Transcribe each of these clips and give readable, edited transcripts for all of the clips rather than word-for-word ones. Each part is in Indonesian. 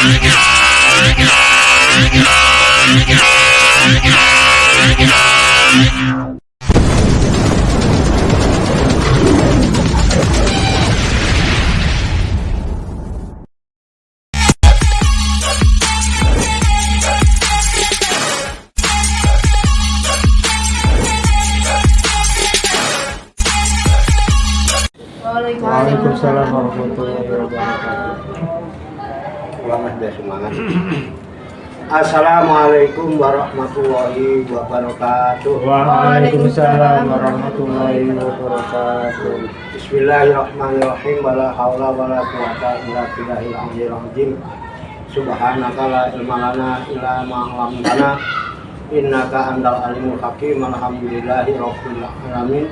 Waalaikumsalam warahmatullahi wabarakatuh. Selamat dan semangat. Assalamualaikum warahmatullahi wabarakatuh. Waalaikumsalam warahmatullahi wabarakatuh. Bismillahirrahmanirrahim. Wala haula wala quwata illa billahil aliyyil azim. Subhanaka la ilma lana illa ma 'allamtana. Innaka antal alimul hakim. Alhamdulillahi rabbil alamin.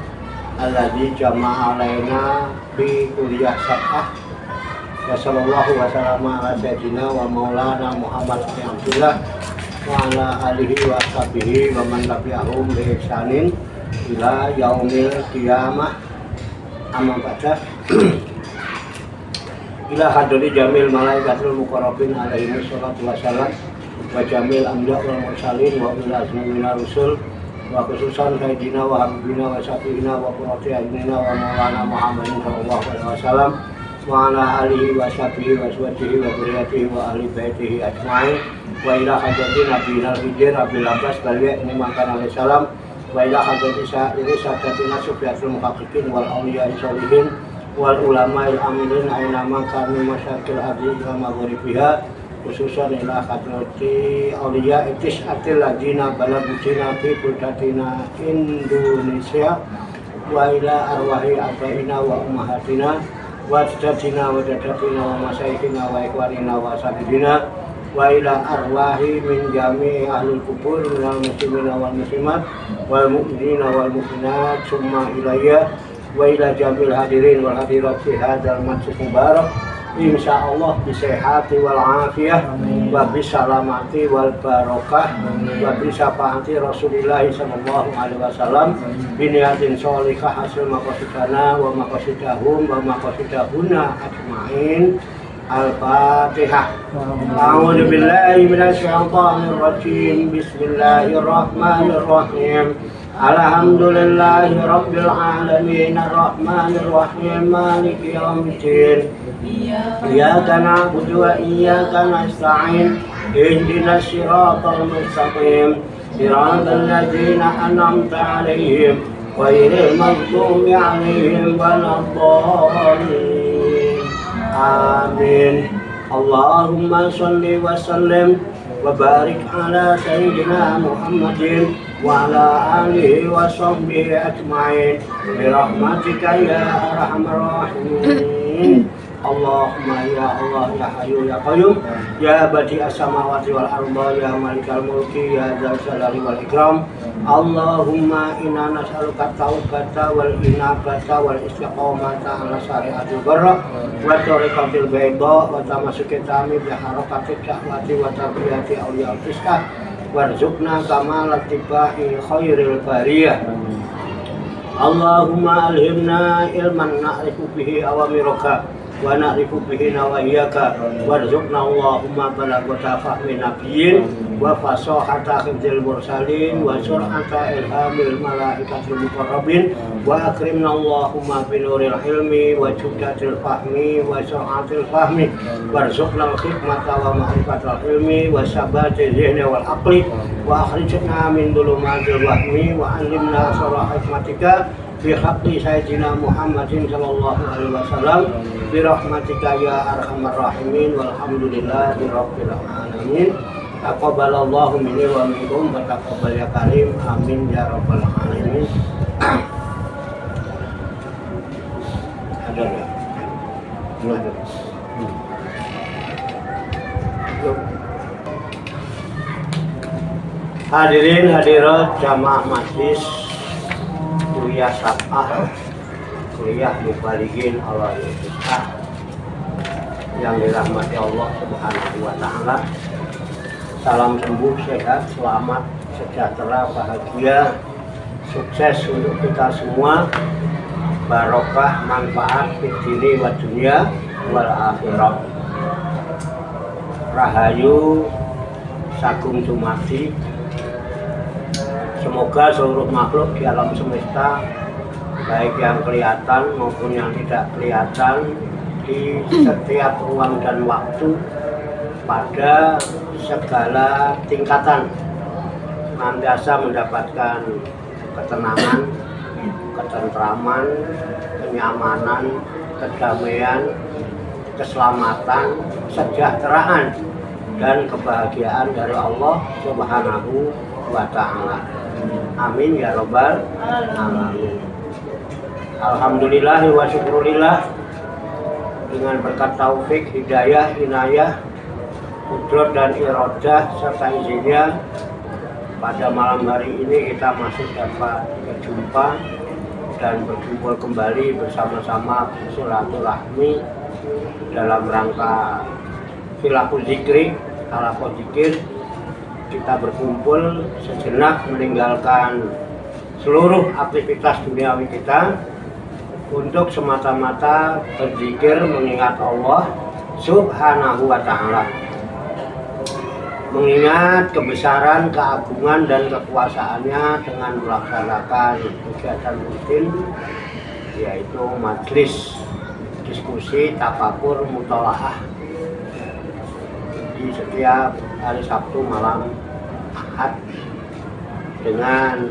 Alladzi jama'a alaina bi kulliyah sab'ah. Wa sallallahu wa sallama ala sayyidina wa maulana Muhammad bin Abdullah wa ala alihi wa sahbihi wa man tabi'ahum bi ihsanin ila yaumil qiyamah. Amma ba'da. Ila hadri jamil malaikatul muqarrabin alaihi wassalatu wassalam wa jamil anbiya wal mursalin wa ila azmina rusul wa khususan sayyidina wa habibina wa syafi'ina wa qurrati a'yunina wa maulana Muhammadin sallallahu alaihi wasallam wa ala alihi wa sahbihi wa suwatihi wa dzurriyyatihi wa ahli baitihi ajma'in wa ila hadratin nabiyina al-hijr abil abbas baliya ini makan alaihi salam wa ila hadratin sa'iri sadatina sufyatul muhaqqiqin wal awliya sholihin wal ulama al-amilin aina man kanu masyakil ardi wa maghribiha khususan ila hadrati awliya itis atil ladina balagujina fi budatina Indonesia wa ila arwahi abaina wa ummahatina wa jadatina wa dadatina wa masyayikhina wa ikhwanina wa sabidina wa ila arwahi min jami'i ahlul kubur minal muslimina wal muslimat wal mu'minina wal mu'minat summa ilayya wa ila jamil hadirin wal hadirat fi hadzal majlis mubarak insyaallah bisehati wal afiyah wa bisalamati wal barokah wa bisafaati Rasulillah sallallahu alaihi wasallam biniatin sholihah hasil maqasidana wa maqasidahum wa maqasidahuna ajma'in. Al-Fatihah. A'udzu billahi minasyaitonir rajim. Bismillahirrahmanirrahim. Alhamdulillahi rabbil alamin arrahmanir rahim maliki yaumiddin. Iyyaka na'budu wa iyyaka nasta'in. Ihdinas siratal mustaqim. Siratal ladzina an'amta 'alaihim ghairil maghdubi 'alaihim waladdallin. Amin. Allahumma sholli wa sallim wa barik ala sayyidina Muhammadin wa ala alihi wa sahbihi ajma'in bi rahmatika ya arhamar rahimin. Allahumma ya Allah ya Hayyu ya Qayyum ya badi'as samawati wal ardi ya malikal mulki ya dzal jalali wal ikram. Allahumma inna nas'aluka tauqata wal inabata wal istiqamata ala syari'atil barra wa tariqatil bayda wa tamassuki tami bi harakatit da'wati wa tarbiyati awliya al-fiskah warzuqna kamalat tibai khairil bariyah. Allahumma alhimna ilman na'rifu bihi awamiraka wa na'rifu bihi nawahiyaka warzuqna Allahumma balagata fahmi nabiyyin wa fasahata hifdzil mursalin wa sur'ata ilhamil malaikatil muqarrabin wa akrimna Allahumma binuril ilmi wa juddatil fahmi wa sur'atil fahmi warzuqna al-hikmata wa ma'rifatal ilmi wa sabati zihni wal aqli wa akhrijna min dhulumatil wahmi wa 'allimna sirra hikmatika bi haqqi sayyidina Muhammadin sallallahu alaihi wasallam bi rahmatika ya arhamar rahimin walhamdulillahi rabbil alamin. Taqabbalallahu minni wa minkum wa taqabbal ya karim amin ya rabbal alamin. Ada ya? Ada. Hadirin hadirat jamaah majlis kuliah sab'ah kuliah mubalighin Allah yang dirahmati Allah subhanahu wa ta'ala. Salam sembuh, sehat, selamat, sejahtera, bahagia, sukses untuk kita semua, barokah, manfaat di dini wa dunia wal akhirah. rahayu sagung dumadi. Semoga seluruh makhluk di alam semesta, baik yang kelihatan maupun yang tidak kelihatan, di setiap ruang dan waktu, pada segala tingkatan, senantiasa mendapatkan ketenangan, ketentraman, kenyamanan, kedamaian, keselamatan, kesejahteraan, dan kebahagiaan dari Allah Subhanahu wa Ta'ala. Amin ya Rabbal alamin. Alhamdulillah wa syukurillah, dengan berkat taufik, hidayah, inayah, kudrat dan iradah serta izinnya, pada malam hari ini kita masih dapat berjumpa dan berkumpul kembali bersama-sama silaturahmi dalam rangka khilaful zikri, halaqah zikir. Kita berkumpul sejenak meninggalkan seluruh aktivitas duniawi kita untuk semata-mata berzikir mengingat Allah Subhanahu wa Ta'ala, mengingat kebesaran, keagungan, dan kekuasaannya dengan melaksanakan kegiatan rutin, yaitu majelis diskusi tafakur mutolaah di setiap hari Sabtu malam Ahad dengan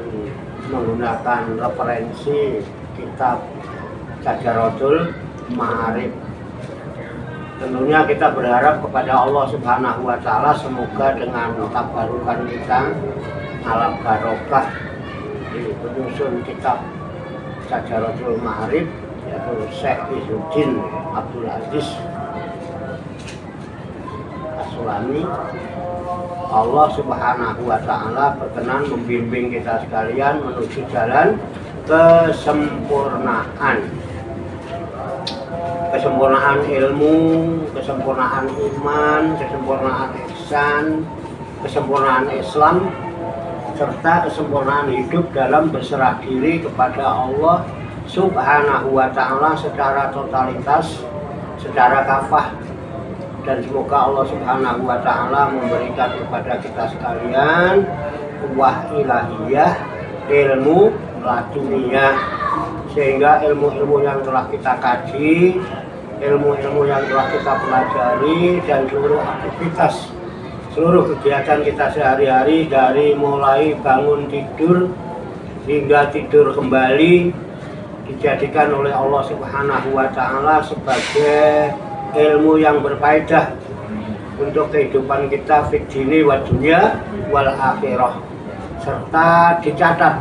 menggunakan referensi kitab Syajaratul Ma'arif. Tentunya kita berharap kepada Allah Subhanahu wa Ta'ala, semoga dengan tabarukan kita alam barokah di penyusun kitab Syajaratul Ma'arif, yaitu Syekh Izzuddin Abdul Aziz As-Sulami, Allah Subhanahu wa Ta'ala berkenan membimbing kita sekalian menuju jalan kesempurnaan. Kesempurnaan ilmu, kesempurnaan iman, kesempurnaan ihsan, kesempurnaan Islam, serta kesempurnaan hidup dalam berserah diri kepada Allah Subhanahu wa Ta'ala secara totalitas, secara kafah. Dan semoga Allah Subhanahu wa Ta'ala memberikan kepada kita sekalian kuwah ilahiyah, ilmu laduniyah, sehingga ilmu-ilmu yang telah kita kaji, ilmu-ilmu yang telah kita pelajari, dan seluruh aktivitas, seluruh kegiatan kita sehari-hari, dari mulai bangun tidur hingga tidur kembali, dijadikan oleh Allah Subhanahu wa Ta'ala sebagai ilmu yang berfaedah untuk kehidupan kita fid dini wa dunya wal akhirah, serta dicatat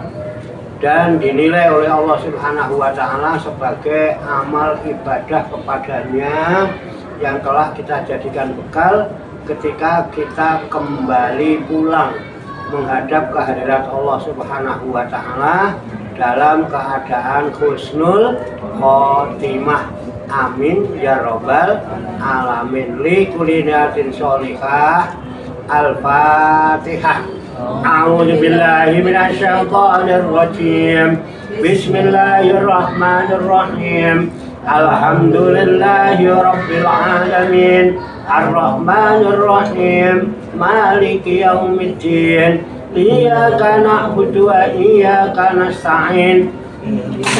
dan dinilai oleh Allah Subhanahu wa Ta'ala sebagai amal ibadah kepadanya yang telah kita jadikan bekal ketika kita kembali pulang menghadap kehadirat Allah Subhanahu wa Ta'ala dalam keadaan husnul khotimah. Amin ya Rabbal alamin. Li kulli niyatin sholihah. Al-Fatihah. A'udzu billahi minasyaitonir rajim. Bismillahirrahmanirrahim. Alhamdulillahi rabbil alamin. Ar-Rahmanir Rahim. Maliki yaumiddin. Iyyaka na'budu wa iyyaka nasta'in.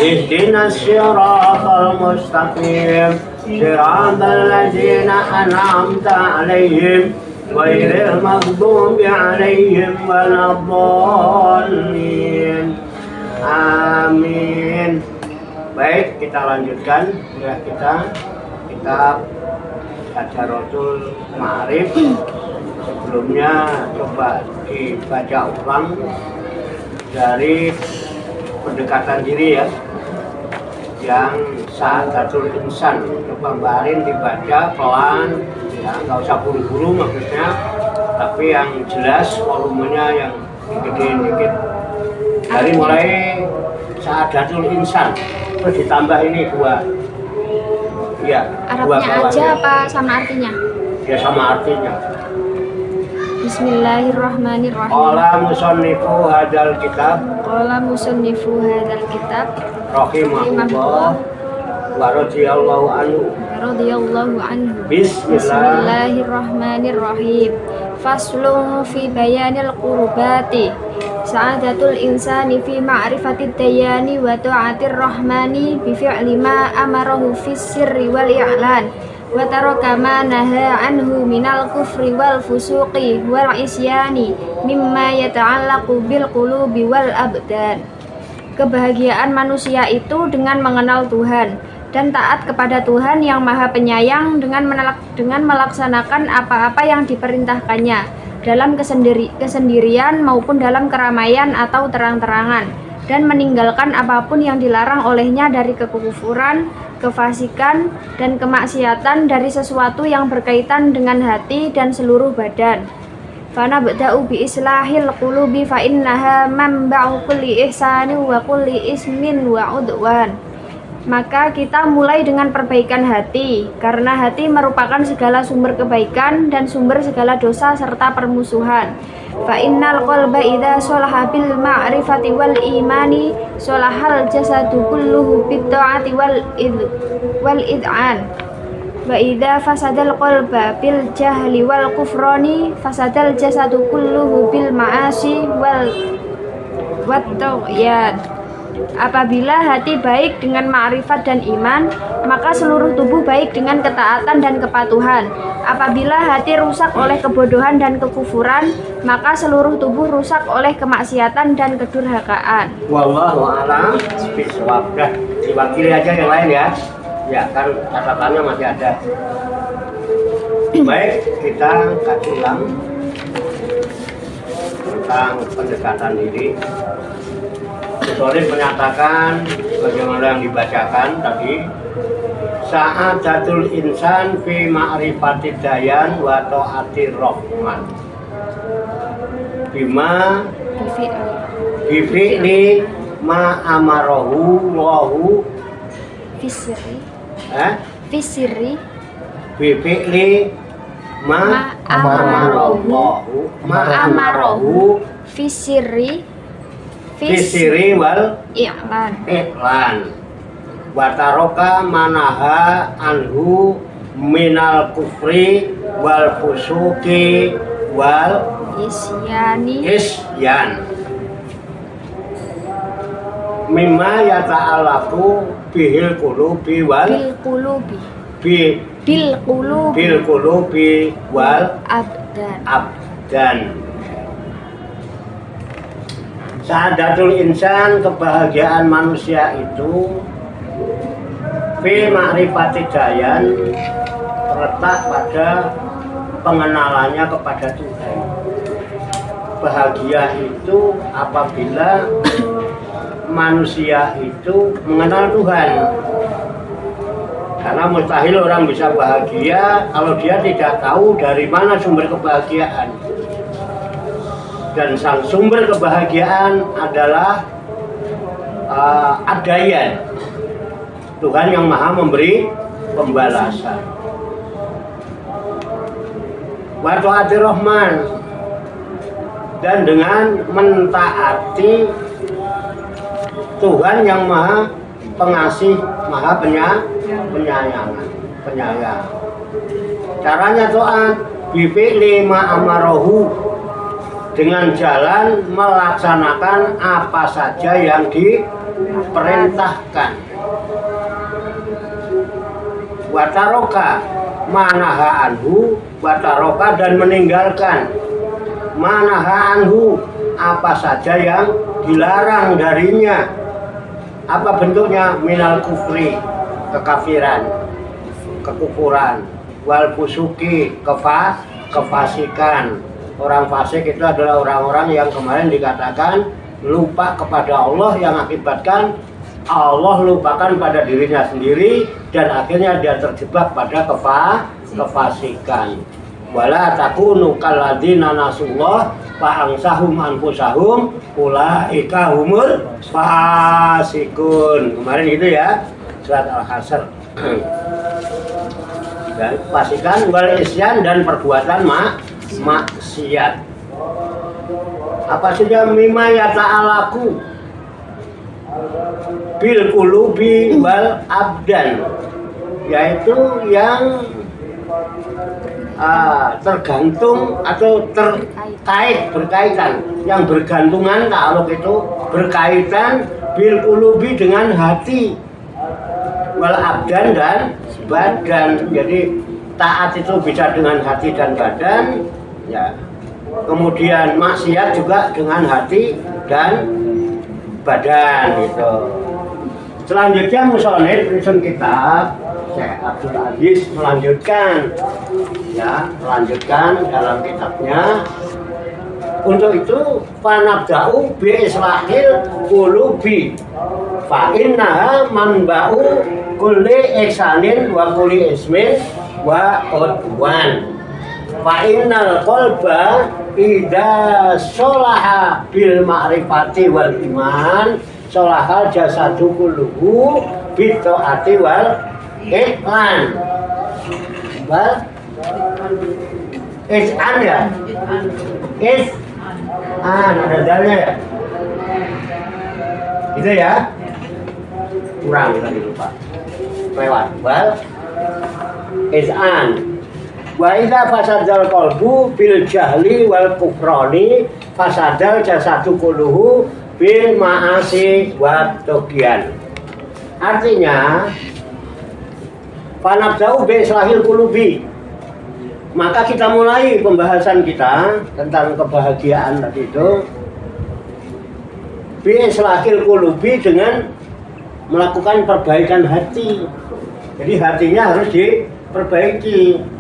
Ihdinas siratal mustaqim. Siratal ladzina an'amta 'alaihim ghairil maghdubi 'alaihim waladdallin. Amin. Baik, kita lanjutkan kuliah kita, kitab Syajaratul Ma'arif. Sebelumnya coba dibaca ulang dari pendekatan diri ya, yang Sa'adatul Insan. Coba Mbak Arin dibaca pelan ya, nggak usah buru-buru maksudnya, tapi yang jelas, volumenya yang digedein dikit. Dari mulai Sa'adatul Insan terus ditambah ini dua ya, dua Arabnya aja apa sama artinya? Ya sama artinya. Bismillahirrahmanirrahim. Qala musannifu hadal kitab, Qala musannifu hadzal kitab rahimahullah wa radhiyallahu anhu. radhiyallahu anhu. Bismillah. Bismillahirrahmanirrahim. Faslun fi bayanil qurbati. Sa'adatul insani fi ma'rifatid dayani wa ta'atir rahmani bi fi'li ma amarahu fis sirri wal i'lan wa taraka ma naha anhu minal kufri wal fusuqi wal isyani mimma yata'allaqu bil qulubi wal abdan. Kebahagiaan manusia itu dengan mengenal Tuhan dan taat kepada Tuhan yang Maha Penyayang dengan melaksanakan apa-apa yang diperintahkannya dalam kesendirian maupun dalam keramaian atau terang-terangan, dan meninggalkan apapun yang dilarang olehnya dari kekufuran, kefasikan, dan kemaksiatan dari sesuatu yang berkaitan dengan hati dan seluruh badan. Fana ba'da'u bi islahil qulubi fa innaha manba'u kulli ihsani wa kulli ismin wa udwan. Maka kita mulai dengan perbaikan hati, karena hati merupakan segala sumber kebaikan dan sumber segala dosa serta permusuhan. Fa innal qalba idza shalaha bil ma'rifati wal imani shalahal jasadu kulluhu bit ta'ati wal id'an. Wa idza fasadal qalba bil jahli wal kufrani fasadal jasadu kulluhu bil ma'asi wat tughyan. Apabila hati baik dengan ma'rifat dan iman, maka seluruh tubuh baik dengan ketaatan dan kepatuhan. Apabila hati rusak oleh kebodohan dan kekufuran, maka seluruh tubuh rusak oleh kemaksiatan dan kedurhakaan. Wallahu a'lam bishawab. Dah, diwakili aja yang lain ya. Ya, kan catatannya masih ada. Baik, kita kaji ulang tentang pendekatan diri. Tulis menyatakan bagaimana yang dibacakan tadi. Sa'adatul insan fi ma'rifatid dayan wa ta'atir rahman. Bima bifi'li ma amarahu wahu Fisiri. Fisiri. Bifi'li ma amarahu Fisiri wal iklan wataroka manaha anhu minal kufri wal fusuki wal isyan mimma yata'alaku bihil qulubi wal bil qulubi wal abdan. Sa'adatul insan, kebahagiaan manusia itu fi ma'rifati dayan, terletak pada pengenalannya kepada Tuhan. Bahagia itu apabila manusia itu mengenal Tuhan. Karena mustahil orang bisa bahagia kalau dia tidak tahu dari mana sumber kebahagiaan. Dan sang sumber kebahagiaan adalah Ad-Dayan, Tuhan yang maha memberi pembalasan. Wa ta'atir rahman, dan dengan mentaati Tuhan yang maha pengasih, maha penyayang. Caranya taat bifi'li ma amarahu, dengan jalan melaksanakan apa saja yang diperintahkan. Wataroka manaha anhu, wataroka dan meninggalkan manaha anhu, apa saja yang dilarang darinya. Apa bentuknya? Minal kufri, kekafiran, kekufuran, wal fusuki, kefasikan. Orang fasik itu adalah orang-orang yang kemarin dikatakan lupa kepada Allah, yang akibatkan Allah lupakan pada dirinya sendiri dan akhirnya dia terjebak pada kefasikan. Wala takunu kalladzina nasullah fa ansahum anfusahum ulaika humul fasikun. Kemarin gitu ya, surat Al-Hasr. Dan fasikan wal isyan, dan perbuatan maksiat. Apa saja mimma yata'alaku bil qulubi wal abdan, yaitu yang tergantung atau terkait, berkaitan, yang bergantungan ta'aluk itu berkaitan bil qulubi dengan hati, wal abdan dan badan. Jadi taat itu bisa dengan hati dan badan, ya. Kemudian maksiat juga dengan hati dan badan gitu. Selanjutnya musonif penyusun kitab Syekh Abdul Aziz melanjutkan dalam kitabnya. Untuk itu fanabda'u bi islahil qulubi fa innaha manba'u kulli ihsanin wa kulli ismin wa udwan. Fa innal qalba idza sholaha bil ma'rifati wal iman sholahal jasadu kulluhu bi taati wal ihsan. Ihsan ya? Ada dalnya ya? Itu ya? Kurang tadi lupa. Lewat. Ihsan. Wa idza fasadal qalbu bil jahli wal kufrani fasadal jasadu kulluhu bil ma'asi wa tughyan. Artinya fanabda'u bi islahil qulubi. Maka kita mulai pembahasan kita tentang kebahagiaan tadi itu bi islahil qulubi dengan melakukan perbaikan hati. Jadi hatinya harus diperbaiki.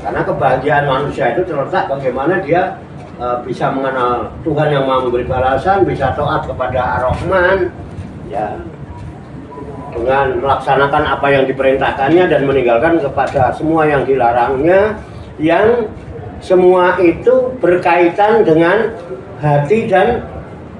Karena kebahagiaan manusia itu terletak bagaimana dia bisa mengenal Tuhan yang Maha memberi balasan, bisa taat kepada Ar-Rahman, ya, dengan melaksanakan apa yang diperintahkannya dan meninggalkan kepada semua yang dilarangnya, yang semua itu berkaitan dengan hati dan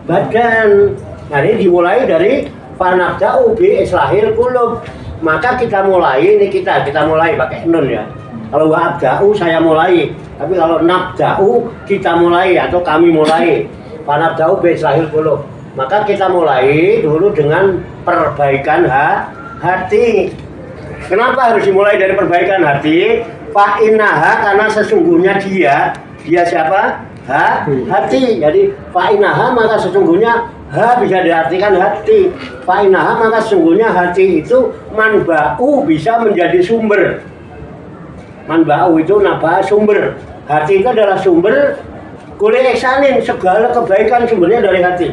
badan. Nah, ini dimulai dari fanabda'u bi islahil qulub. Maka kita mulai, ini kita mulai pakai nun ya. Kalau wa'abda'u saya mulai, tapi kalau nabda'u kita mulai atau kami mulai. Fanabda'u bi islahil qulub. Maka kita mulai dulu dengan perbaikan hati. Kenapa harus dimulai dari perbaikan hati? Fa'innaha, karena sesungguhnya dia siapa? Hati. Jadi fa'innaha, maka sesungguhnya bisa diartikan hati. Fa'innaha, maka sesungguhnya hati itu manba'u, bisa menjadi sumber. Manba'u itu nabah, sumber. Hati itu adalah sumber kulli ihsanin, segala kebaikan sumbernya dari hati.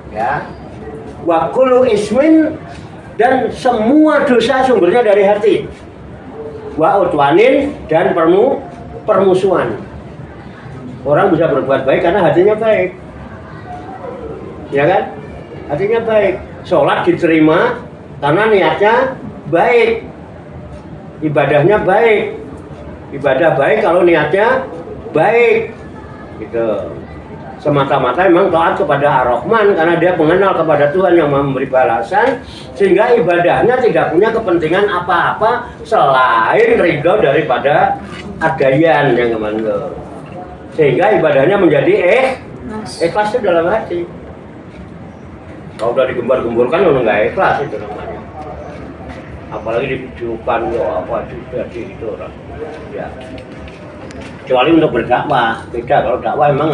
Ya. Wa kullu ismin, dan semua dosa sumbernya dari hati. Wa udwanin, dan permusuhan. Orang bisa berbuat baik karena hatinya baik. Ya kan? Hatinya baik. Sholat diterima karena niatnya baik. Ibadahnya baik. Ibadah baik kalau niatnya baik. Gitu. Semata-mata memang taat kepada Ar-Rahman karena dia mengenal kepada Tuhan yang memberi balasan, sehingga ibadahnya tidak punya kepentingan apa-apa selain ridho daripada adayan yang kemana. Sehingga ibadahnya menjadi ikhlas itu dalam hati. Kalau udah digembar-gemburkan udah nggak ikhlas itu namanya. Apalagi ditujukan apa juga itu orang. Ya. Kecuali untuk berdakwah, beda. Kalau dakwah memang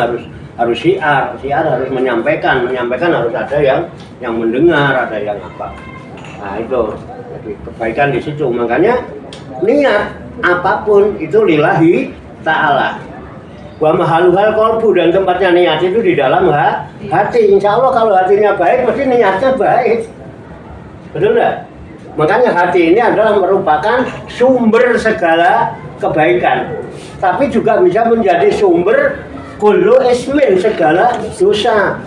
harus syiar harus menyampaikan harus ada yang mendengar, ada yang apa. Nah itu, jadi kebaikan di situ. Makanya niat apapun itu lillahi ta'ala. Wa mahaluhal qalbu, dan tempatnya niat itu di dalam hati. Insya Allah kalau hatinya baik, mesti niatnya baik. Betul nggak? Makanya hati ini adalah merupakan sumber segala kebaikan. Tapi juga bisa menjadi sumber kullu ismin, segala dosa.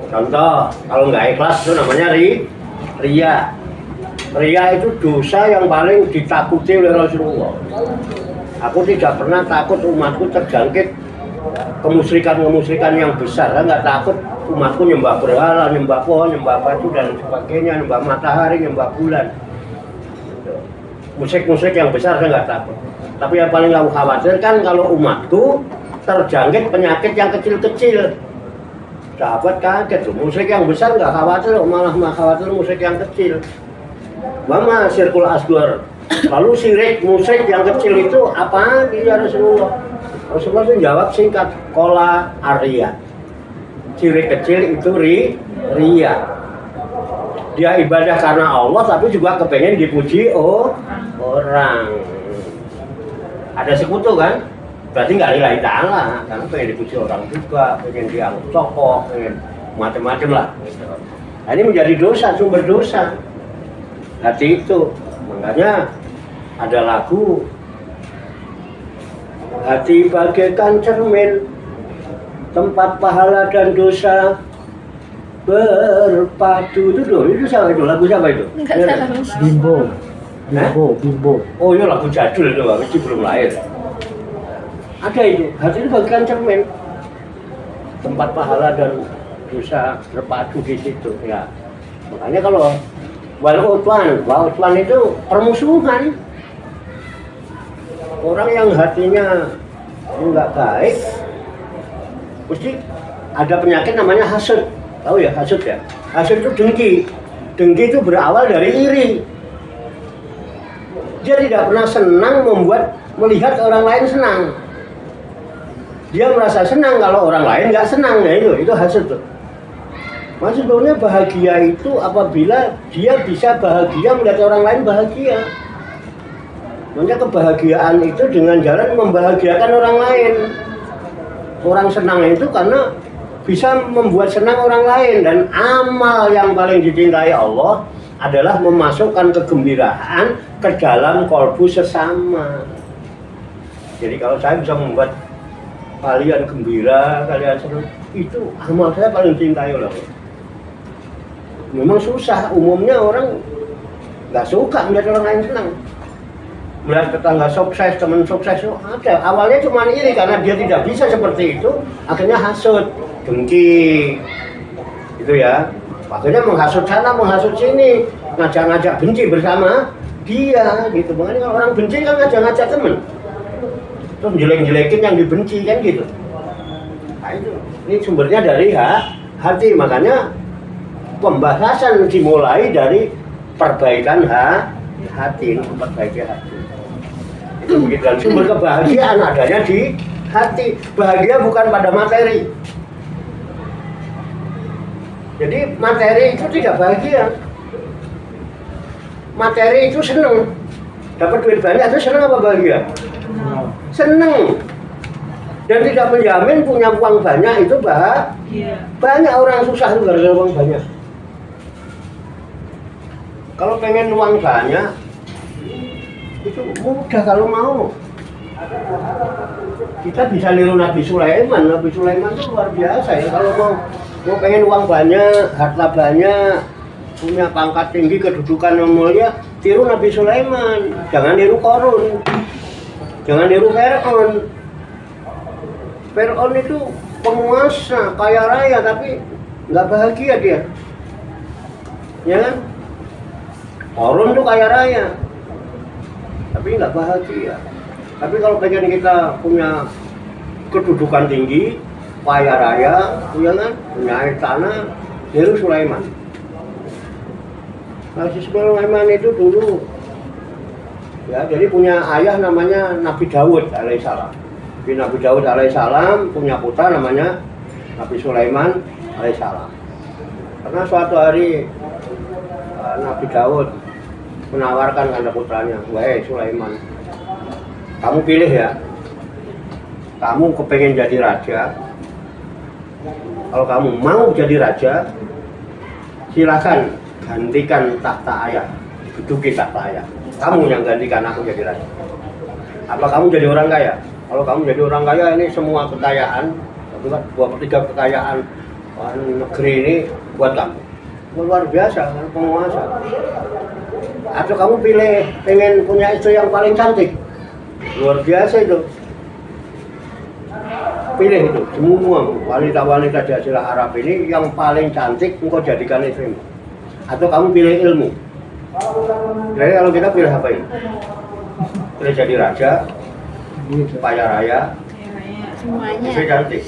Contoh, kalau nggak ikhlas itu namanya riya. Riya itu dosa yang paling ditakuti oleh Rasulullah. Aku tidak pernah takut umatku terjangkit kemusyrikan yang besar. Saya nggak takut umatku nyembah berhala, nyembah pohon, nyembah batu dan sebagainya, nyembah matahari, nyembah bulan. Musik yang besar saya nggak takut. Tapi yang paling aku khawatirkan kalau umatku terjangkit penyakit yang kecil-kecil. Sahabat kaget tuh, musyrik yang besar nggak khawatir, malah khawatir musyrik yang kecil. Mama syirkul asghar. Lalu syirik musyrik yang kecil itu apa? Ya Rasulullah. Rasulullah itu jawab singkat, kola arya. Syirik kecil itu ria. Dia ibadah karena Allah tapi juga kepengen dipuji orang. Ada sekutu kan? Berarti nggak lillahi ta'ala, karena pengen dipuji orang juga, pengen dianggap tokoh, pengen macam-macam lah. Nah, ini menjadi dosa, sumber dosa. Hati itu, makanya ada lagu hati bagaikan cermin, tempat pahala dan dosa berpadu. Itu siapa itu? Lagu siapa itu? Enggak salah. Bimbo. Oh iya, lagu jadul itu, masih belum lahir. Ada itu, hati itu bagikan cermin, tempat pahala dan dosa berpadu di situ ya. Makanya kalau wal-utwan itu permusuhan. Orang yang hatinya nggak baik, mesti ada penyakit namanya hasud. Tahu ya hasud ya? Hasud itu dengki. Dengki itu berawal dari iri. Dia tidak pernah senang melihat orang lain senang. Dia merasa senang kalau orang lain nggak senang, ya itu hasud tuh. Maksudnya bahagia itu apabila dia bisa bahagia melihat orang lain bahagia. Maksudnya kebahagiaan itu dengan jalan membahagiakan orang lain. Orang senang itu karena bisa membuat senang orang lain, dan amal yang paling dicintai Allah adalah memasukkan kegembiraan ke dalam kolbu sesama. Jadi kalau saya bisa membuat kalian gembira, kalian senang, itu amal saya paling cintai oleh Allah. Memang susah, umumnya orang nggak suka melihat orang lain senang. Melihat tetangga sukses, teman sukses itu ada. Awalnya cuma iri karena dia tidak bisa seperti itu, akhirnya hasud, dengki, gitu ya. Akhirnya menghasut sana, menghasut sini, ngajak-ngajak benci bersama dia, gitu. Makanya kalau orang benci kan ngajak-ngajak teman, terus jelek-jelekin yang dibenci kan gitu. Nah itu, ini sumbernya dari hati. Makanya pembahasan dimulai dari perbaikan hati, memperbaiki hati. Itu begitu. Dan sumber kebahagiaan adanya di hati. Bahagia bukan pada materi. Jadi materi itu tidak bahagia. Materi itu seneng. Dapat duit banyak itu seneng apa bahagia? Seneng. Dan tidak menjamin punya uang banyak itu bahagia. Banyak orang susah itu gara-gara uang banyak. Kalau pengen uang banyak itu mudah kalau mau. Kita bisa niru Nabi Sulaiman. Nabi Sulaiman itu luar biasa ya. Kalau mau pengen uang banyak, harta banyak, punya pangkat tinggi, kedudukan yang mulia, tiru Nabi Sulaiman. Jangan niru Qarun. Jangan niru Fir'aun. Fir'aun itu penguasa, kaya raya, tapi nggak bahagia dia. Ya kan? Qarun itu kaya raya, tapi nggak bahagia. Tapi kalau pengen kita punya kedudukan tinggi, kaya raya, ya kan? Punya air tanah, niru Sulaiman. Nah, si Sulaiman itu dulu, ya, jadi punya ayah namanya Nabi Daud alaihissalam. Nabi Daud alaihissalam punya putra namanya Nabi Sulaiman alaihissalam. Karena suatu hari Nabi Daud menawarkan kepada putranya, "Wahai Sulaiman, kamu pilih ya. Kamu kepengen jadi raja. Kalau kamu mau jadi raja, silakan gantikan tahta ayah, duduki tahta ayah. Kamu yang gantikan aku jadi raja. Apa kamu jadi orang kaya? Kalau kamu jadi orang kaya, ini semua kekayaan, 2/3 kekayaan negeri ini buat kamu. Luar biasa, penguasa. Atau kamu pengen punya istri yang paling cantik, luar biasa itu. Pilih itu, semua wanita-wanita di Jazirah Arab ini yang paling cantik engkau jadikan istrimu. Atau kamu pilih ilmu. Jadi kalau kita pilih apa ini? Pilih jadi raja, kaya raya, Semuanya. istri cantik.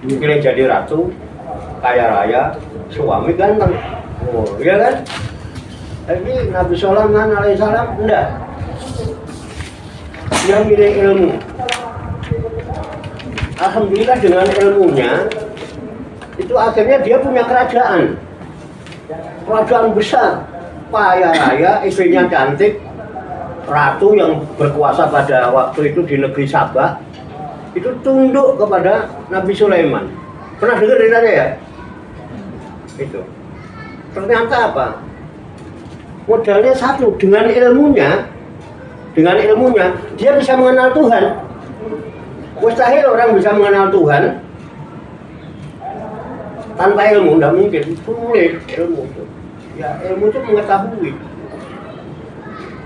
Pilih jadi ratu, kaya raya, suami ganteng. Oh, iya kan? Tapi Nabi Sulaiman alaihissalam enggak. Dia milih ilmu. Alhamdulillah dengan ilmunya itu akhirnya dia punya kerajaan besar, kaya raya, istrinya cantik, ratu yang berkuasa pada waktu itu di negeri Sabah itu tunduk kepada Nabi Sulaiman. Pernah dengar ceritanya ya? Itu ternyata apa? Modalnya satu, dengan ilmunya dia bisa mengenal Tuhan. Mustahil orang bisa mengenal Tuhan tanpa ilmu, tidak mungkin. Sulit ilmu itu. Ya, ilmu itu mengetahui.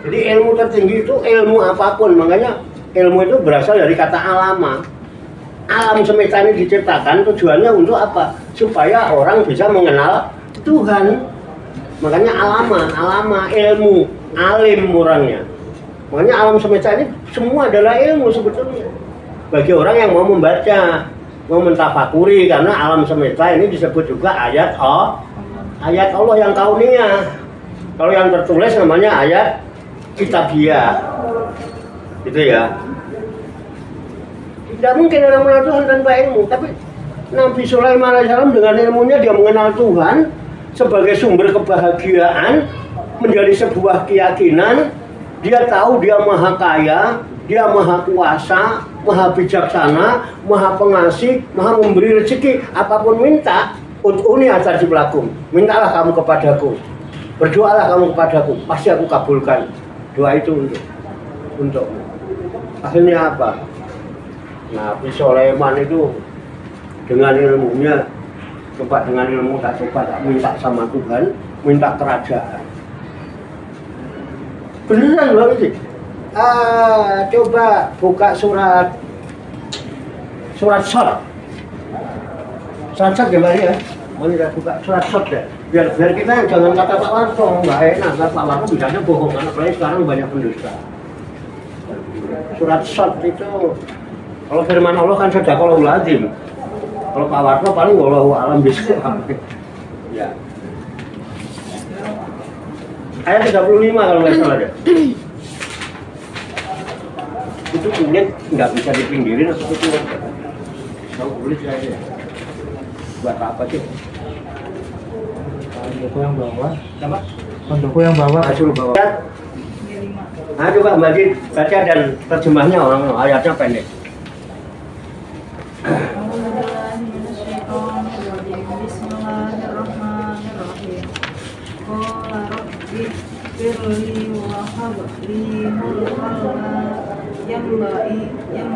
Jadi ilmu tertinggi itu ilmu apapun. Makanya ilmu itu berasal dari kata alama. Alam semesta ini diciptakan tujuannya untuk apa? Supaya orang bisa mengenal Tuhan. Makanya alama, ilmu, alim orangnya. Makanya alam semesta ini semua adalah ilmu sebetulnya. Bagi orang yang mau membaca, mau mentafakuri, karena alam semesta ini disebut juga ayat Allah yang kauniyah. Kalau yang tertulis namanya ayat kitabiah. Gitu ya. Tidak mungkin orang mengenal Tuhan tanpa ilmu, tapi Nabi Sulaiman alaihissalam dengan ilmunya dia mengenal Tuhan sebagai sumber kebahagiaan, menjadi sebuah keyakinan. Dia tahu dia maha kaya, dia maha kuasa, maha bijaksana, maha pengasih, maha memberi rezeki. Apapun minta, ud'uni astajib lakum. Mintalah kamu kepadaku, berdoalah kamu kepadaku, pasti aku kabulkan doa itu untukmu. Akhirnya apa? Nabi Sulaiman itu dengan ilmunya, coba dengan ilmu tak minta sama Tuhan, minta kerajaan. Beneran loh ini. Coba buka surat Shot. Surat Shot gimana ya? Mau kita buka surat Shot ya. Biar kita jangan kata Pak Warto, nggak enak. Pak Warto bisanya bohong, karena apalagi sekarang banyak pendusta. Surat Shot itu, kalau firman Allah kan sadaqallahul azim. Kalau Pak Warto paling wallahu a'lam bishawab. Ya. Ayat 35 kalau nggak salah ya. Itu kulit nggak bisa dipinggirin atau itu tahu kulit saya ya. Buat apa sih? Kondoku yang bawah. Apa? Kondoku yang bawah. Suruh bawa. Nah, coba Mbak Jin baca dan terjemahnya orang ayatnya pendek. Bismillahirrahmanirrahim. Qala rabbi firli wa habli mulkan yang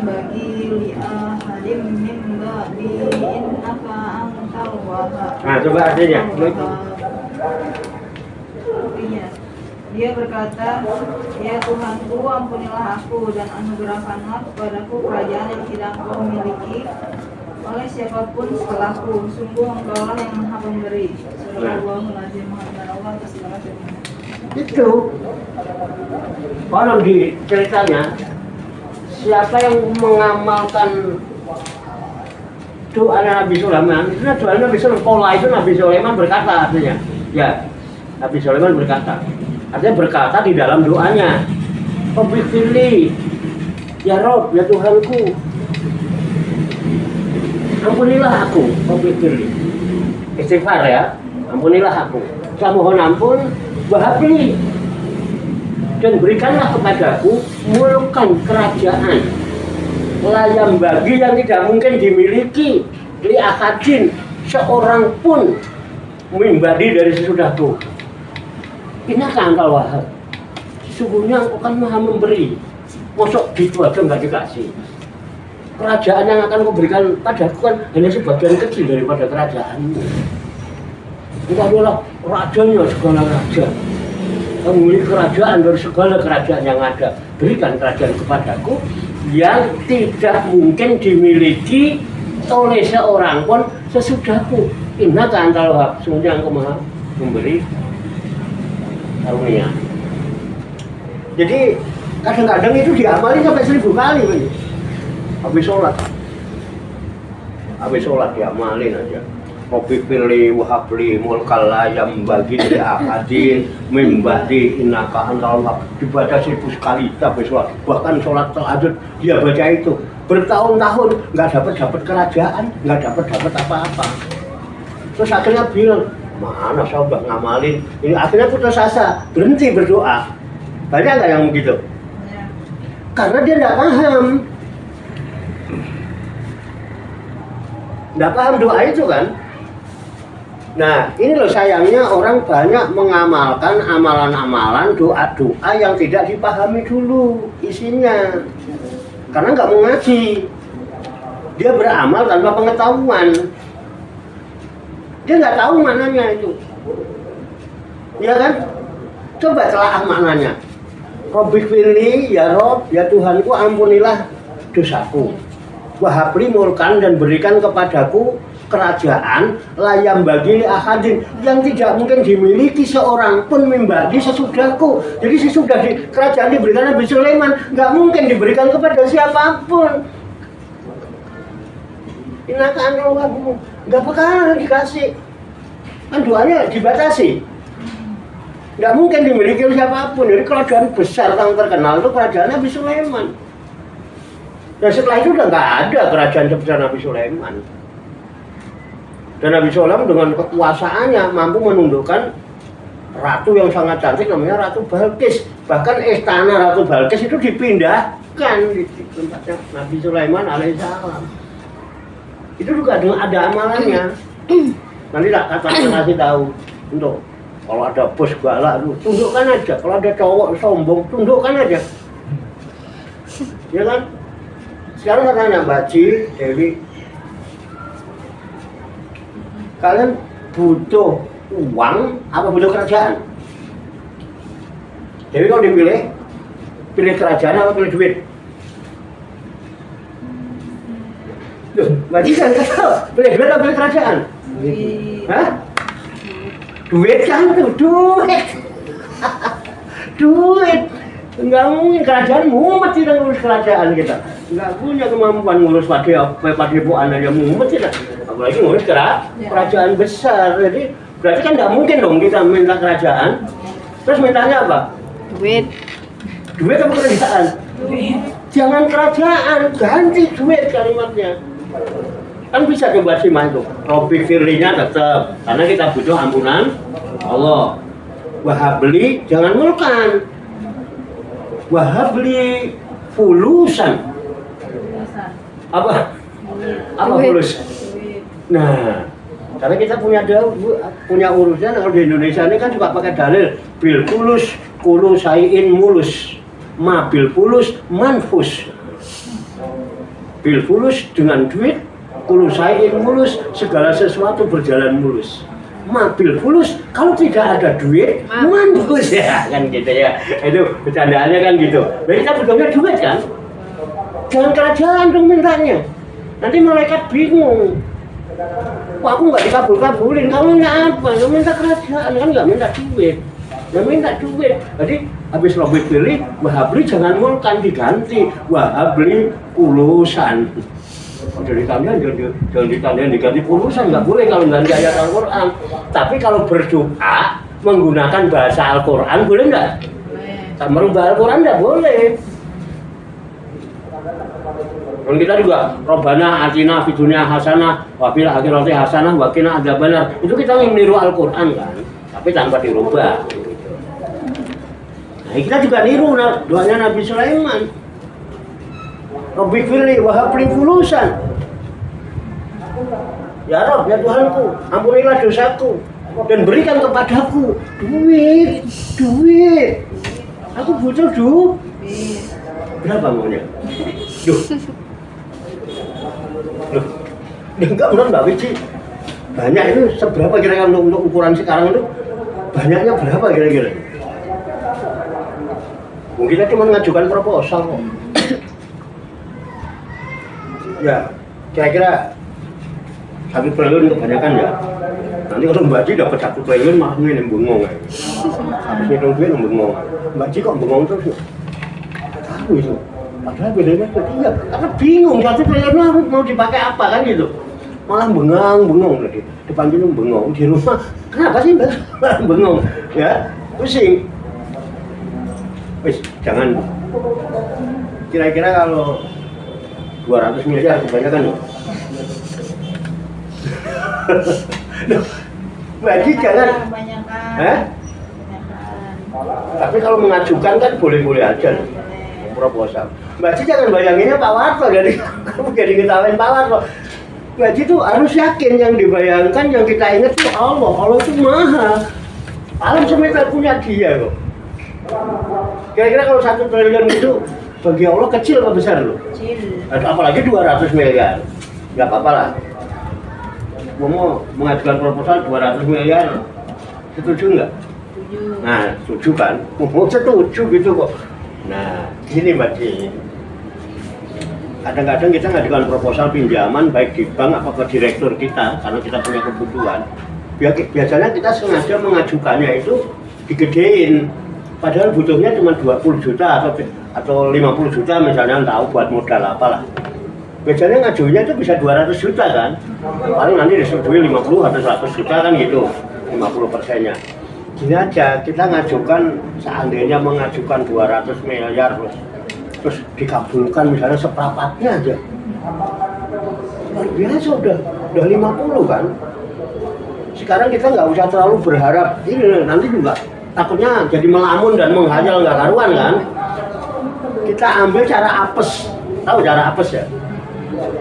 bagi li ahadin min ba'di innaka antal wahhab. Nah, coba artinya. Artinya, dia berkata, ya Tuhanku, ampunilah aku dan anugerahkanlah kepadaku kerajaan yang tidak kau miliki oleh siapapun setelahku. Sungguh engkaulah yang maha pemberi. Subhanallahirrahmanirrahim. Allah atas segala firman. Itu orang di ceritanya, siapa yang mengamalkan doa Nabi Sulaiman, itu doa Nabi Sulaiman, pola itu Nabi Sulaiman berkata artinya. Ya, Nabi Sulaiman berkata. Artinya berkata di dalam doanya, Rabbi ya Rob, ya Tuhanku, ampunilah aku, Rabbi istighfar ya, ampunilah aku. Saya mohon ampun, wahabli, dan berikanlah kepadaku mulkan kerajaan layam bagi yang tidak mungkin dimiliki li akadin seorang pun mimbadi dari sesudahku. Innaka antal wahhab. Sesungguhnya engkau kan maha memberi. Mosok gitu aja nggak dikasih. Kerajaan yang akan kau berikan padaku kan hanya sebagian kecil daripada kerajaanmu. Engkau adalah rajanya segala raja. Kamu memiliki kerajaan dari segala kerajaan yang ada. Berikan kerajaan kepadaku yang tidak mungkin dimiliki oleh seorang pun sesudahku. Innaka antal wahhab. Sesungguhnya engkau maha memberi karunia. Jadi kadang-kadang itu diamali sampai 1000 kali ini. Habis sholat diamalin aja. Rabbi firli wa habli mulkal la yambagi li ahadin min ba'di innaka antal wahhab. Dibaca 1000 kali tapi sholat. Bahkan sholat tahajud dia baca itu bertahun-tahun nggak dapat kerajaan, nggak dapat apa-apa. Terus akhirnya bilang, mana saya udah ngamalin ini, akhirnya putus asa, berhenti berdoa. Banyak nggak yang begitu? Ya. Karena dia nggak paham doa itu kan. Nah ini loh sayangnya orang banyak mengamalkan amalan-amalan doa-doa yang tidak dipahami dulu isinya, karena nggak mau ngaji. Dia beramal tanpa pengetahuan, dia nggak tahu maknanya itu, ya kan? Coba telaah maknanya. Rabbi firli, ya Rob, ya Tuhanku ampunilah dosaku. Wahabli mulkan, dan berikan kepadaku kerajaan layam bagi ahadin yang tidak mungkin dimiliki seorang pun membagi sesudahku. Jadi sesudah kerajaan diberikan Nabi Sulaiman, nggak mungkin diberikan kepada siapapun. Inakan Allah, nggak bakalan dikasih. Kan doanya dibatasi, nggak mungkin dimiliki oleh siapapun. Jadi kerajaan besar yang terkenal itu kerajaan Nabi Sulaiman. Dan setelah itu udah nggak ada kerajaan sebesar Nabi Sulaiman. Dan Nabi Sulaiman dengan kekuasaannya mampu menundukkan ratu yang sangat cantik namanya Ratu Balkis. Bahkan istana Ratu Balkis itu dipindahkan di tempatnya Nabi Sulaiman alaihissalam. Itu juga ada amalannya. Nanti tak kasih tahu untuk kalau ada bos galak itu tundukkan aja. Kalau ada cowok sombong tundukkan aja. Ya kan? Sekarang saya tanya Mbak Ci, Dewi, kalian butuh uang apa butuh kerajaan? Dewi kalau dipilih, pilih kerajaan apa pilih duit? Loh, Mbak Ci kan nggak tahu, pilih duit apa pilih kerajaan? Hah? Duit kan tuh, duit. Duit. Enggak mungkin kerajaan mumet tidak ngurus kerajaan kita. Enggak punya kemampuan ngurus padepokan aja mumet kita. Apalagi ngurus kerajaan besar. Jadi berarti kan enggak mungkin dong kita minta kerajaan. Terus mintanya apa? Duit. Duit apa kerajaan? Duit. Jangan kerajaan, ganti duit kalimatnya. Kan bisa coba simak itu. Robbi firlinya tetap, karena kita butuh ampunan Allah. Wahabli jangan mulkan. Wahabli fulusan. Apa fulus? Nah, karena kita punya urusan kalau di Indonesia ini kan juga pakai dalil bil fulus kulu sayin mulus, ma bil fulus manfus. Bil fulus dengan duit, kulu sayin mulus, segala sesuatu berjalan mulus. Mabil fulus, kalau tidak ada duit, manfus ya kan gitu ya. Itu bercandaannya kan gitu. Nah kita butuhnya duit kan. Jangan kerajaan dong mintanya. Nanti malaikat bingung. Wah aku nggak dikabul-kabulin. Kamu minta apa? Kamu minta kerajaan kan nggak minta duit. Nggak minta duit. Jadi habis Robert pilih, wahabli jangan mulkan diganti. Wahabli kulusan. Jadi kalian jangan ditanya diganti pulusan, nggak boleh kalau ganti ayat Al-Quran. Tapi kalau berdoa menggunakan bahasa Al-Quran boleh nggak? Boleh. Merubah Al-Quran nggak boleh. Dan kita juga Robbana atina fid dunya hasanah wa fil akhirati hasanah wa qina adzabannar. Itu kita meniru Al-Quran kan, tapi tanpa dirubah. Nah, kita juga niru doanya Nabi Sulaiman. Rabbi firli wa habli fulusan. Ya Rabb, ya Tuhanku, ampunilah dosaku dan berikan kepadaku duit. Aku butuh duit. Berapa maunya? Duh. Enggak benar Mbak Wici. Banyak itu seberapa kira-kira untuk ukuran sekarang itu? Banyaknya berapa kira-kira? Mungkin kita cuma mengajukan proposal kok. Ya, kira-kira 1 triliun kebanyakan ya. Nanti kalau Mbak Ji dapat 1 triliun malah ini bengong ya. Habis ngitung duit bengong. Mbak Ji kok bengong terus ya? Tahu itu. Padahal bedanya iya, karena bingung 1 triliun mau dipakai apa kan gitu. malah bengong tadi. Depan itu bengong di rumah. Kenapa sih malah bengong? Ya, pusing. Wis, jangan. Kira-kira kalau 200 miliar kebanyakan loh. Berarti jangan. Kebanyakan. Tapi kalau mengajukan kan boleh-boleh aja loh. Proposal. Mbak Ci jangan bayanginnya Pak Warto jadi kamu jadi ngetawain Pak Warto. Mbak Ci tuh harus yakin yang dibayangkan, yang kita ingat itu Allah. Allah itu maha. Alam semesta punya dia kok. Kira-kira kalau 1 triliun itu bagi Allah kecil apa besar loh? Kecil. Apalagi 200 miliar. Nggak apa-apa lah. Mau mengajukan proposal 200 miliar. Setuju nggak? Setuju. Nah, setuju kan? Setuju gitu kok. Nah, gini Mbak Ci. Kadang-kadang kita ngajukan proposal pinjaman baik di bank atau ke direktur kita karena kita punya kebutuhan. Biasanya kita sengaja mengajukannya itu digedein. Padahal butuhnya cuma 20 juta atau 50 juta misalnya, tahu buat modal apalah. Biasanya ngajunya itu bisa 200 juta kan. Paling nanti disetujui 50 atau 100 juta kan gitu. 50%-nya. Gini aja, kita ngajukan, seandainya mengajukan 200 miliar terus dikabulkan misalnya seperempatnya aja. Luar biasa udah 50 kan. Sekarang kita nggak usah terlalu berharap, ini nanti juga takutnya jadi melamun dan menghayal nggak karuan kan. Kita ambil cara apes, tahu cara apes ya?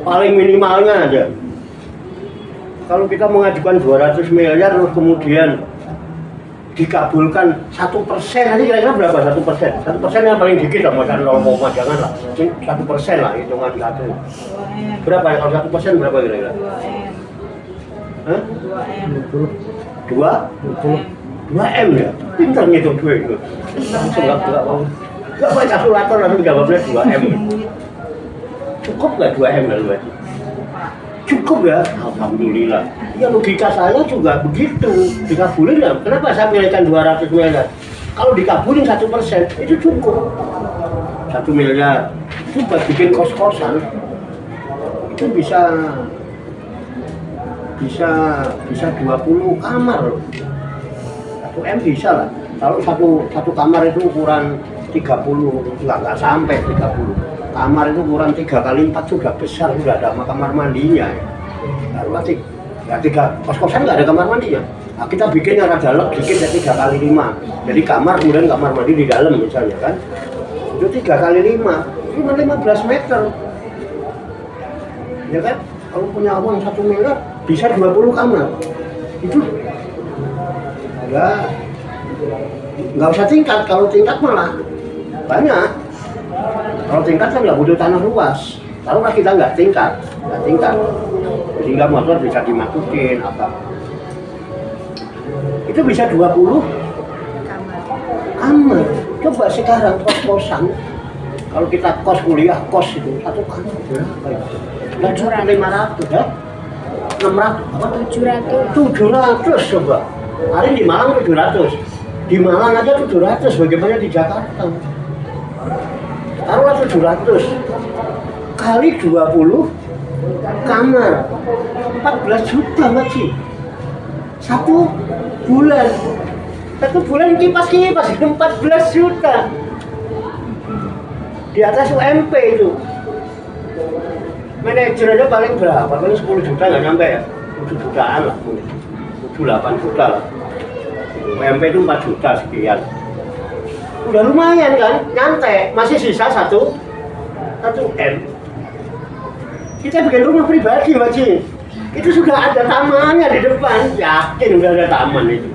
Paling minimalnya aja. Kalau kita mengajukan 200 miliar terus kemudian dikabulkan 1%, nanti kira-kira berapa 1%? 1% yang paling dikit lah, macam 0, jangan lah, 1% lah, hitungan 1. 2M. Berapa ya kalau 1% berapa kira-kira? 2M. Hah? 2M. 2M ya? Pintar ngitung duit itu. Langsung nggak pakai kalkulator langsung jawabnya 2M. Cukup nggak 2M lalu? Cukup ya? Alhamdulillah. Ya logika saya juga begitu. Dikabulin ya, kenapa saya pilihkan 200 miliar? Kalau dikabulin 1% itu cukup. 1 miliar itu buat bikin kos-kosan itu bisa 20 kamar loh. 1M bisa lah. Kalau satu kamar itu ukuran 30, nggak sampai 30. Kamar itu ukuran 3 kali 4 sudah besar, sudah ada kamar mandinya. Baru mati. Ya 3 kos-kosan nggak ada kamar mandinya. Nah, kita bikin yang rada lek dikit ya 3 kali 5. Jadi kamar kemudian kamar mandi di dalam misalnya kan. Itu 3 kali 5, cuma 15 meter. Ya kan? Kalau punya uang 1 miliar bisa 20 kamar. Itu ya nggak usah tingkat, kalau tingkat malah banyak. Kalau tingkat kan nggak butuh tanah luas. Kalau kita nggak tingkat, sehingga motor bisa dimasukin apa. Itu bisa 20 kamar. Coba sekarang kos-kosan, kalau kita kos kuliah, kos itu 1 kamar berapa itu? 500 ya? 600 apa? 700 coba. Hari di Malang 700. Di Malang aja 700, bagaimana di Jakarta? Taruhlah 700 kali 20 kamar 14 juta masih 1 bulan. 1 bulan kipas-kipas 14 juta. Di atas UMP itu. Manajer aja paling berapa? Paling 10 juta nggak nyampe ya? 7 jutaan lah, 7-8 juta lah. UMP itu 4 juta sekian. Udah lumayan kan, nyantai, masih sisa 1 M. Kita bikin rumah pribadi Mbak Ci. Itu sudah ada tamannya di depan, yakin udah ada taman itu.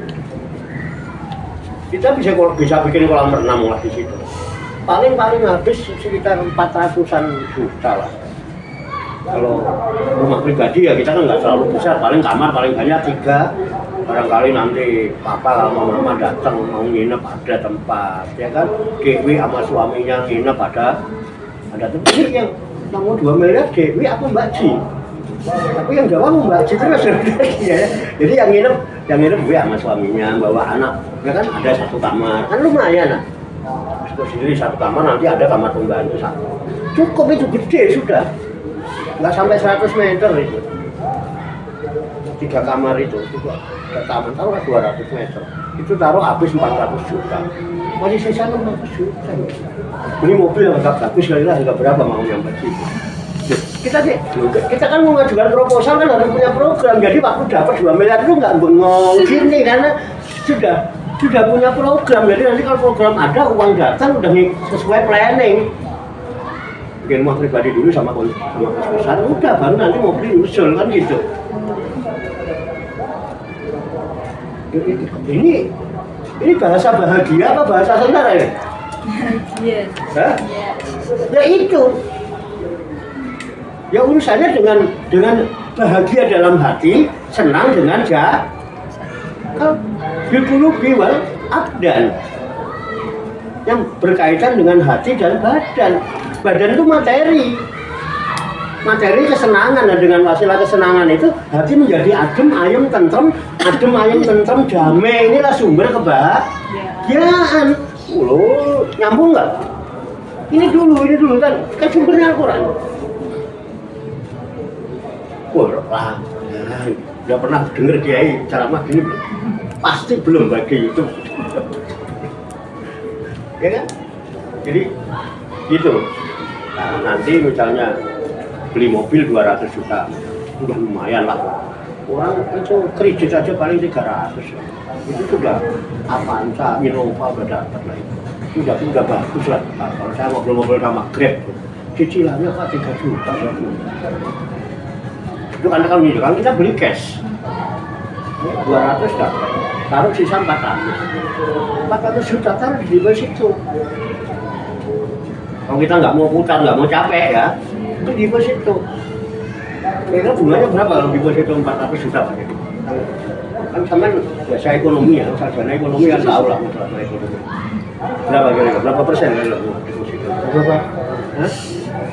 Kita bisa bikin kolam renang lah di situ. Paling habis sekitar 400-an juta lah. Kalau rumah pribadi ya kita kan nggak terlalu besar, paling kamar paling banyak 3. Barangkali nanti papa sama mama datang mau nginep ada tempat, ya kan? Dewi sama suaminya nginep ada tempat. Yang mau 2 miliar Dewi apa Mbak Ci? Tapi yang jawab Mbak Ci terus ya. Jadi yang nginep Dewi sama suaminya bawa anak, ya kan? Ada 1 kamar, kan lumayan lah. Terus sendiri 1 kamar, nanti ada kamar pembantu 1. Cukup itu, gede sudah. Nggak sampai 100 meter itu. 3 kamar itu ada taman, taruh 200 meter. Itu taruh habis 400 juta. Masih sisa 600 juta. Beli mobil yang agak bagus kali lah, enggak berapa mau nyampe situ. Kita kan mau ngajukan proposal kan harus punya program. Jadi waktu dapat 2 miliar itu nggak bengong gini karena sudah punya program. Jadi nanti kalau program ada, uang datang udah sesuai planning. Bikin rumah pribadi dulu sama kos-kosan, udah baru nanti mobil nyusul kan gitu. Ini bahasa bahagia apa bahasa sengsara ini? Iya. Hah? Ya itu. Ya urusannya dengan bahagia dalam hati, senang dengan biqulubi wal abdan. Yang berkaitan dengan hati dan badan. Badan itu materi kesenangan, dan dengan wasilah kesenangan itu hati menjadi adem, ayem, tentrem, damai. Inilah sumber kebahagiaan. Loh, nyambung nggak? Ini dulu kan sumbernya Al-Quran. Wah, nggak pernah dengar kiai ceramah gini, pasti belum bagi YouTube. Ya kan? Jadi gitu. Nah, nanti misalnya beli mobil 200 juta, udah lumayan lah. Orang itu kredit aja paling 300. Itu sudah Avanza, Innova udah dapat lah itu. Udah bagus lah. Nah, kalau saya ngobrol-ngobrol sama Grab, cicilannya Pak 3 juta. Itu kan kalau gitu kan kita beli cash. 200 dapat. Taruh sisa 400 juta taruh di situ. Kalau kita nggak mau putar, nggak mau capek ya, itu di situ. Kira-kira bunganya berapa kalau di situ 400 juta Pak? Kan sama biasa ekonomi ya, sarjana ekonomi kan tahu lah masalah ekonomi. Berapa kira-kira? Berapa persen kalau deposito? Berapa? Hah?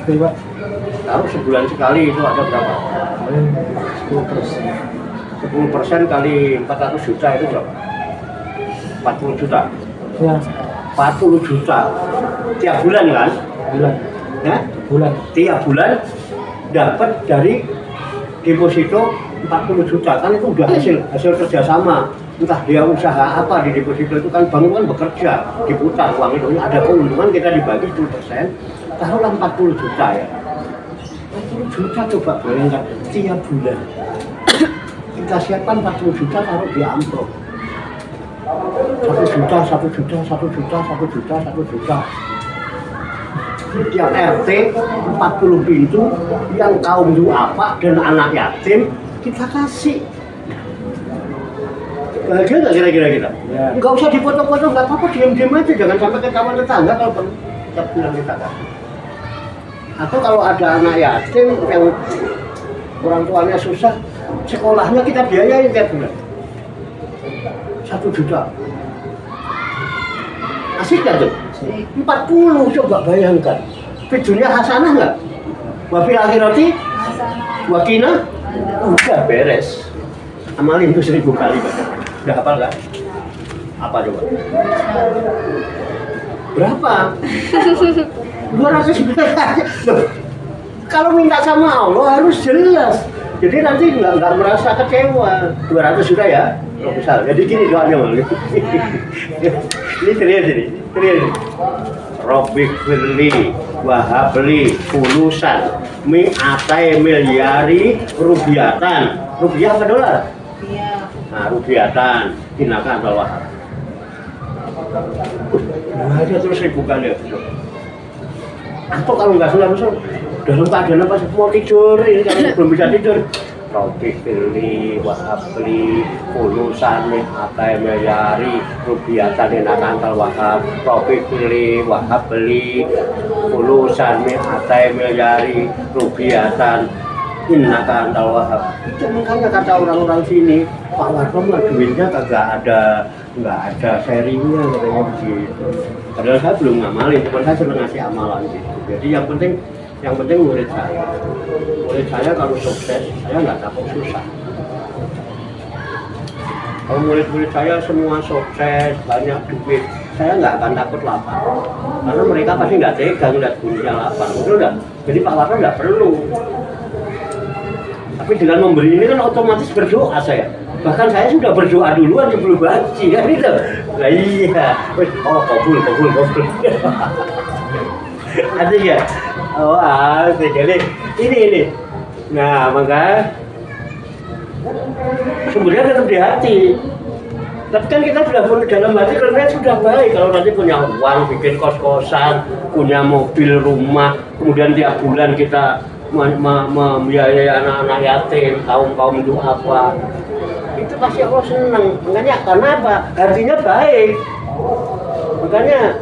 Berapa? Taruh sebulan sekali itu ada berapa? 10%. 10% kali 400 juta itu berapa? 40 juta. Ya, 40 juta tiap bulan kan? bulan. Ya? Bulan. Tiap bulan dapat dari deposito 40 juta kan itu udah hasil kerjasama. Entah dia usaha apa di deposito itu kan bank kan bekerja, diputar uang itu ada keuntungan kita dibagi 10%, taruhlah 40 juta ya. 40 juta coba bayangkan tiap bulan. Kita siapkan 40 juta taruh di amplop. 1 juta, 1 juta, 1 juta, 1 juta, 1 juta. Tiap RT 40 pintu yang kaum duafa dan anak yatim kita kasih. Bahagia nggak kira-kira kita? Ya. Nggak usah dipoto-foto, nggak apa-apa, diam-diam aja, jangan sampai ketahuan tetangga kalau perlu tiap bulan kita kasih. Atau kalau ada anak yatim yang orang tuanya susah, sekolahnya kita biayain tiap bulan 1 juta. Asik gak tuh? 40 coba bayangkan. Videonya hasanah nggak? Wabil akhirati wakina udah beres. Amalin tuh 1000 kali baca. Udah hafal nggak? Apa coba? Berapa? 200 juta. Kalau minta sama Allah harus jelas. Jadi nanti nggak merasa kecewa. 200 juta ya? Misal, jadi gini doanya mal. Ini serius ini. Robik firli wahabli fulusan mi'atai milyari rubiatan. Rupiah apa dolar? Iya. Nah, rubiatan dinakan bawah. Ada terus 1000 kali. Atau kalau nggak sulam dalam keadaan apa mau tidur ini kan belum bisa tidur. Robik firli wahabli fulusan mi'atai milyari rubiatan dinakan wahab. Robik firli wahabli fulusan mi'atai milyari rubiatan innaka antal wahhab. Itu makanya kata orang-orang sini, Pak Warno mah duitnya nggak ada sharingnya katanya begitu. Padahal saya belum ngamalin, cuma saya sudah ngasih amalan gitu. Jadi yang penting murid saya kalau sukses, saya nggak takut susah. Kalau murid-murid saya semua sukses, banyak duit, saya nggak akan takut lapar. Karena mereka pasti nggak tega ngeliat gurunya lapar, betul nggak? Jadi Pak Warno nggak perlu. Tapi dengan memberi ini kan otomatis berdoa saya. Bahkan saya sudah berdoa duluan sebelum haji kan itu. Nah iya, oh kabul. Ada ya? Oh jadi ini. Nah maka sumbernya tetap di hati. Tapi kan kita sudah punya dalam hati karena sudah baik. Kalau nanti punya uang, bikin kos-kosan, punya mobil, rumah, kemudian tiap bulan kita membiayai anak-anak yatim, kaum itu apa, itu pasti Allah senang. Makanya karena apa? Hatinya baik. Makanya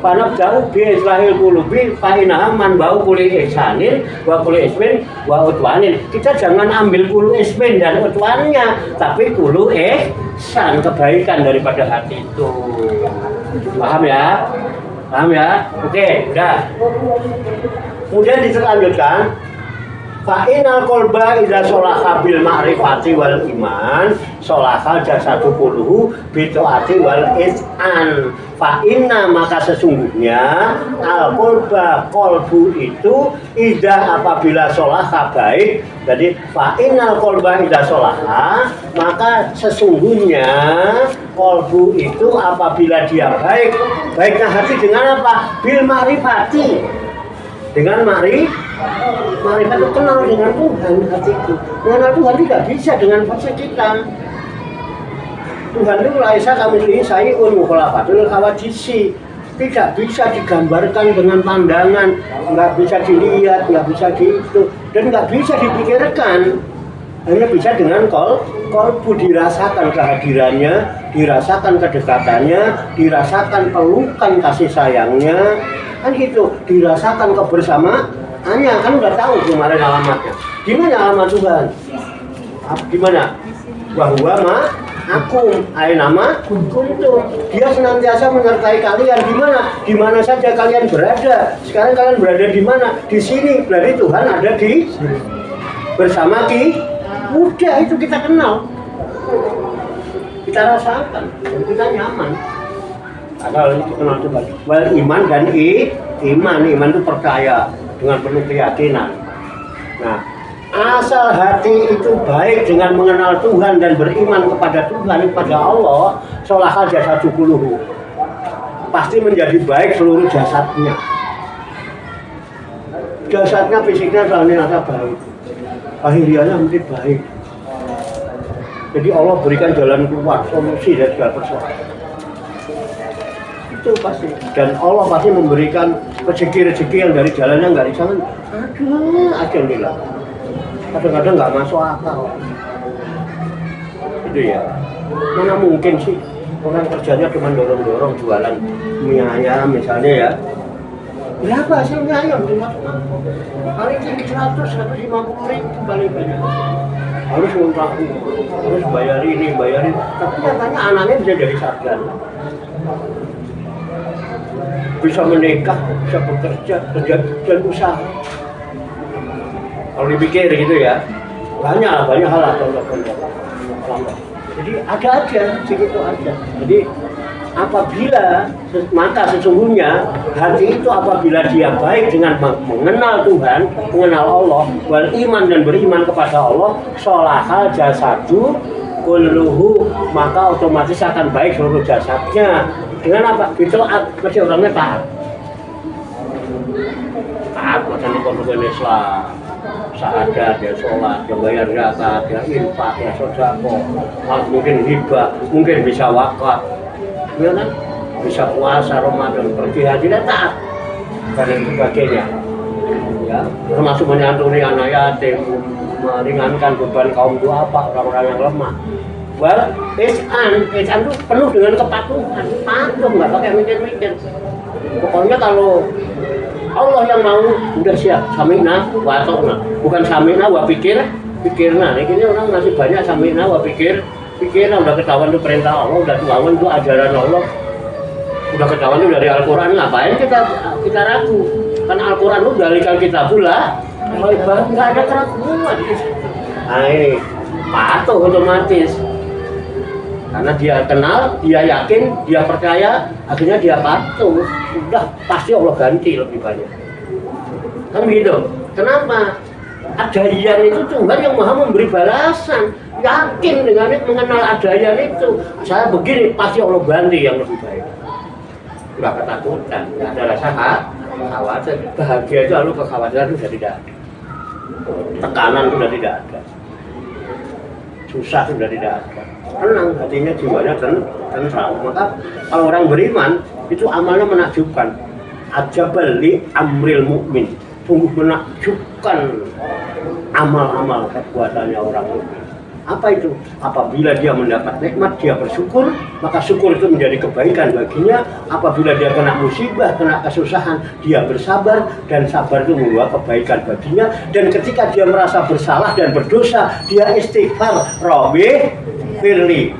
panab jauh bi lahir qulubi fa inaman bau kuli ihsanin wa kuli ismin wa utwanin. Kita jangan ambil kulu ismin dan utwannya, tapi kulu ihsan, kebaikan daripada hati itu. Paham ya? Oke, udah. Kemudian dilanjutkan, fa'inal kolba idza sholaha bil ma'rifati wal iman sholaha jasadu kulluhu bi taati wal izan. Fa'inna maka sesungguhnya al kolbu itu idza apabila sholaha baik. Jadi fa'inal kolba idza sholaha maka sesungguhnya kolbu itu apabila dia baik. Baiknya hati dengan apa? Bil ma'rifati, dengan makrifat itu kenal dengan Tuhan hatiku. Mengenal Tuhan tidak bisa dengan versi kita. Tuhan itu laisa kami sayun mukhalafatul khawadisi. Tidak bisa digambarkan dengan pandangan, nggak bisa dilihat, nggak bisa gitu, dan nggak bisa dipikirkan. Hanya bisa dengan kolbu, dirasakan kehadirannya, dirasakan kedekatannya, dirasakan pelukan kasih sayangnya. Kan gitu, dirasakan kebersamaannya. Kan udah tahu kemarin alamatnya. Gimana alamat Tuhan? Gimana? Bahwa aku nama kuntum. Dia senantiasa menyertai kalian. Di mana saja kalian berada. Sekarang kalian berada di mana? Di sini. Berarti Tuhan ada di bersama kita. Udah itu kita kenal. Kita rasakan. Dan kita nyaman. Kalau itu kenal Tuhan. Wal iman dan iman itu percaya dengan penuh keyakinan. Nah, asal hati itu baik dengan mengenal Tuhan dan beriman kepada Tuhan, kepada Allah, sholaha jasadu kulluhu, pasti menjadi baik seluruh jasadnya. Jasadnya, fisiknya selalu rasa baik, akhirnya menjadi baik. Jadi Allah berikan jalan keluar, solusi dari segala persoalan. Itu pasti. Dan Allah pasti memberikan rezeki-rezeki yang dari jalannya nggak disangka. Ada nilai. Kadang-kadang nggak masuk akal. Itu ya. Mana mungkin sih orang kerjanya cuma dorong-dorong jualan mie ayam misalnya ya. Berapa hasilnya ayam? Paling tinggi 150 ribu paling banyak. Harus ngontrak, harus bayar ini, bayar itu. Tapi nyatanya anaknya bisa jadi sarjana, bisa menikah, bisa bekerja, dan usaha. Kalau dipikir gitu ya, banyak hal contoh-contoh. Jadi ada aja, segitu aja. Jadi apabila maka sesungguhnya hati itu apabila dia baik dengan mengenal Tuhan, mengenal Allah, wal iman dan beriman kepada Allah, sholaha jasadu kulluhu, maka otomatis akan baik seluruh jasadnya. Dengan apa? Itu masih orangnya taat, macam di Islam. Sa'adat, ya sholat, ya bayar zakat, ya infak, ya sedekah, mungkin hibah, mungkin bisa wakaf, ya kan? Bisa puasa Ramadan, pergi haji dan taat, dan sebagainya. Ya, termasuk menyantuni anak yatim, meringankan beban kaum duafa, orang-orang yang lemah. Well, ihsan itu penuh dengan kepatuhan, patuh nggak pakai mikir-mikir. Pokoknya kalau Allah yang mau, udah siap, samina wa ta'na. Bukan samina wa pikirna. Ini orang masih banyak samina wa pikirna, udah ketahuan itu perintah Allah, udah ketahuan itu ajaran Allah. Udah ketahuan itu dari Al-Qur'an, ngapain kita ragu? Karena Al-Qur'an itu dari kita pula, enggak ada keraguan. Nah ini patuh otomatis. Karena dia kenal, dia yakin, dia percaya, akhirnya dia patuh. Sudah pasti Allah ganti lebih banyak. Kan begitu. Kenapa? Adaiyan itu Tuhan yang maha memberi balasan. Yakin dengan itu, mengenal adaiyan itu. Saya begini, pasti Allah bantu yang lebih baik. Nggak ketakutan, nggak ada rasa khawatir. Bahagia itu lalu kekhawatiran sudah tidak ada. Tekanan sudah tidak ada. Susah sudah tidak ada. Tenang, hatinya jiwanya tenang. Maka kalau orang beriman, itu amalnya menakjubkan. Ajabal li amril mukmin. Sungguh menakjubkan amal-amal perbuatannya orang mukmin. Apa itu? Apabila dia mendapat nikmat, dia bersyukur, maka syukur itu menjadi kebaikan baginya. Apabila dia kena musibah, kena kesusahan, dia bersabar, dan sabar itu membawa kebaikan baginya. Dan ketika dia merasa bersalah dan berdosa, dia istighfar, Rabbi firli.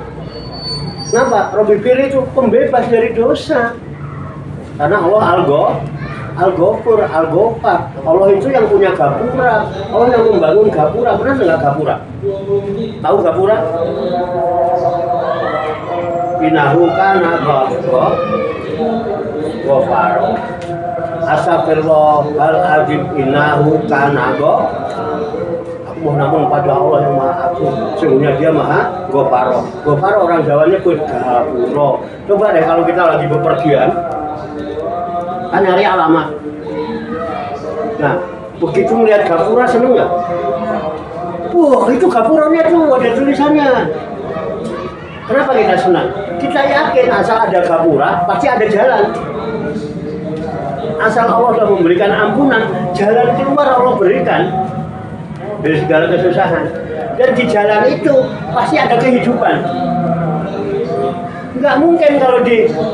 Kenapa? Rabbi firli itu pembebas dari dosa. Karena Allah Al-Ghafur, Al-Ghaffar. Allah itu yang punya gapura. Allah yang membangun gapura. Pernah nggak gapura? Tahu gapura? Innahu kana Ghaffar. Astagfirullahaladzim. Innahu kana Aku mohon ampun pada Allah yang Maha Agung. Sesungguhnya Dia Maha Ghaffar. Ghaffar orang Jawa nyebut gapura. Coba deh kalau kita lagi bepergian, kan nyari alamat. Nah, begitu melihat gapura seneng nggak? Wah, itu gapuranya tuh ada tulisannya. Kenapa kita senang? Kita yakin asal ada gapura pasti ada jalan. Asal Allah sudah memberikan ampunan, jalan keluar Allah berikan dari segala kesusahan. Dan di jalan itu pasti ada kehidupan. Nggak mungkin kalau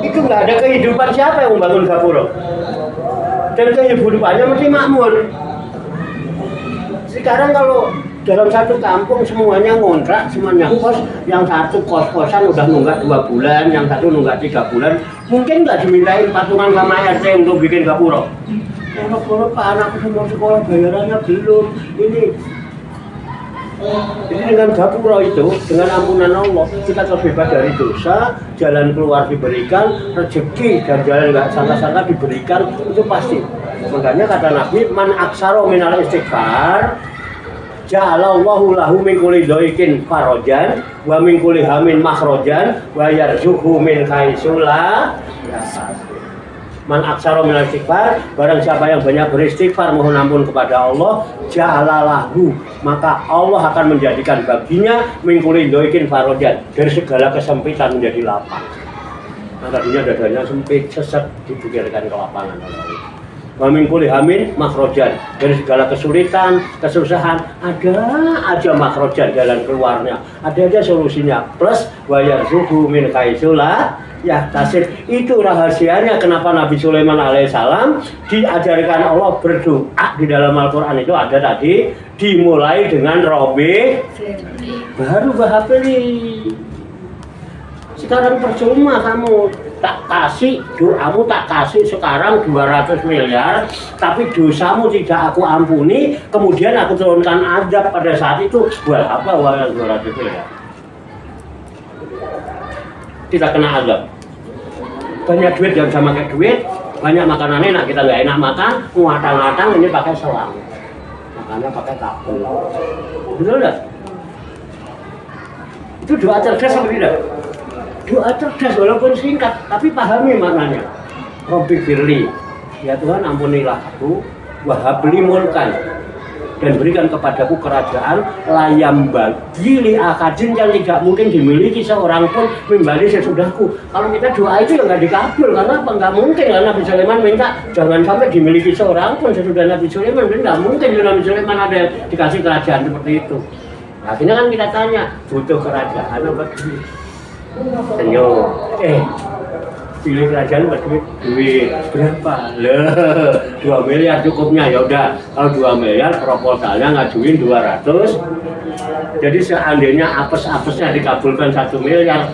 itu nggak ada kehidupan, siapa yang membangun gapura? Dan kehidupannya mesti makmur. Sekarang kalau dalam satu kampung semuanya ngontrak, semuanya kos, yang satu kos-kosan udah nunggak 2 bulan, yang satu nunggak 3 bulan, mungkin nggak dimintain patungan sama RT untuk bikin gapura. Kalau Pak anakku semua sekolah bayarannya belum, Jadi dengan gapura itu, dengan ampunan Allah, kita terbebas dari dosa, jalan keluar diberikan, rezeki dan jalan nggak sangka-sangka diberikan, itu pasti. Makanya kata Nabi, man aksaro minal istighfar, ja'alallahu lahu min kulli dhaikin farajan, wa min kulli hamin makhrajan, wa yarzuqhu min haitsu la yahtasib. Man aksaro minal istighfar, barang siapa yang banyak beristighfar mohon ampun kepada Allah, ja'alalahu, maka Allah akan menjadikan baginya min kulli dhaikin farajan, dari segala kesempitan menjadi lapang. Nah, tadinya dadanya sempit, sesat, diberikan kelapangan oleh Allah. Wa min kulli hamin makhrajan, dari segala kesulitan, kesusahan ada aja makhrajan, jalan keluarnya, ada aja solusinya. Plus wa yarzuqhu min haitsu la yahtasib. Itu rahasianya kenapa Nabi Sulaiman alaihissalam diajarkan Allah berdoa di dalam Al-Qur'an itu ada tadi, dimulai dengan Rabbi baru bahapeli. Sekarang percuma kamu tak kasih doamu, tak kasih sekarang 200 miliar, tapi dosamu tidak aku ampuni, kemudian aku turunkan azab pada saat itu. Buat apa uang 200 miliar? Tidak kena azab. Banyak duit yang bisa pakai duit, banyak makanan enak, kita nggak enak makan, ngatang-ngatang ini pakai selang, makannya pakai kapur. Betul nggak? Itu doa cerdas atau tidak? Doa cerdas walaupun singkat, tapi pahami maknanya. Rabbi firli, ya Tuhan ampunilah aku, wahabli mulkan, dan berikan kepadaku kerajaan layam bagi li akadin yang tidak mungkin dimiliki seorang pun kembali sesudahku. Kalau kita doa itu yang nggak dikabul, karena apa? Nggak mungkin, karena Nabi Sulaiman minta jangan sampai dimiliki seorang pun sesudah Nabi Sulaiman. Dan nggak mungkin Nabi Sulaiman ada yang dikasih kerajaan seperti itu. Akhirnya kan kita tanya, butuh kerajaan apa duit? Senyum, pilih kerajaan duit berapa? 2 miliar cukupnya, ya udah. Kalau 2 miliar proposalnya ngajuin 200. Jadi seandainya apes-apesnya dikabulkan 1 miliar,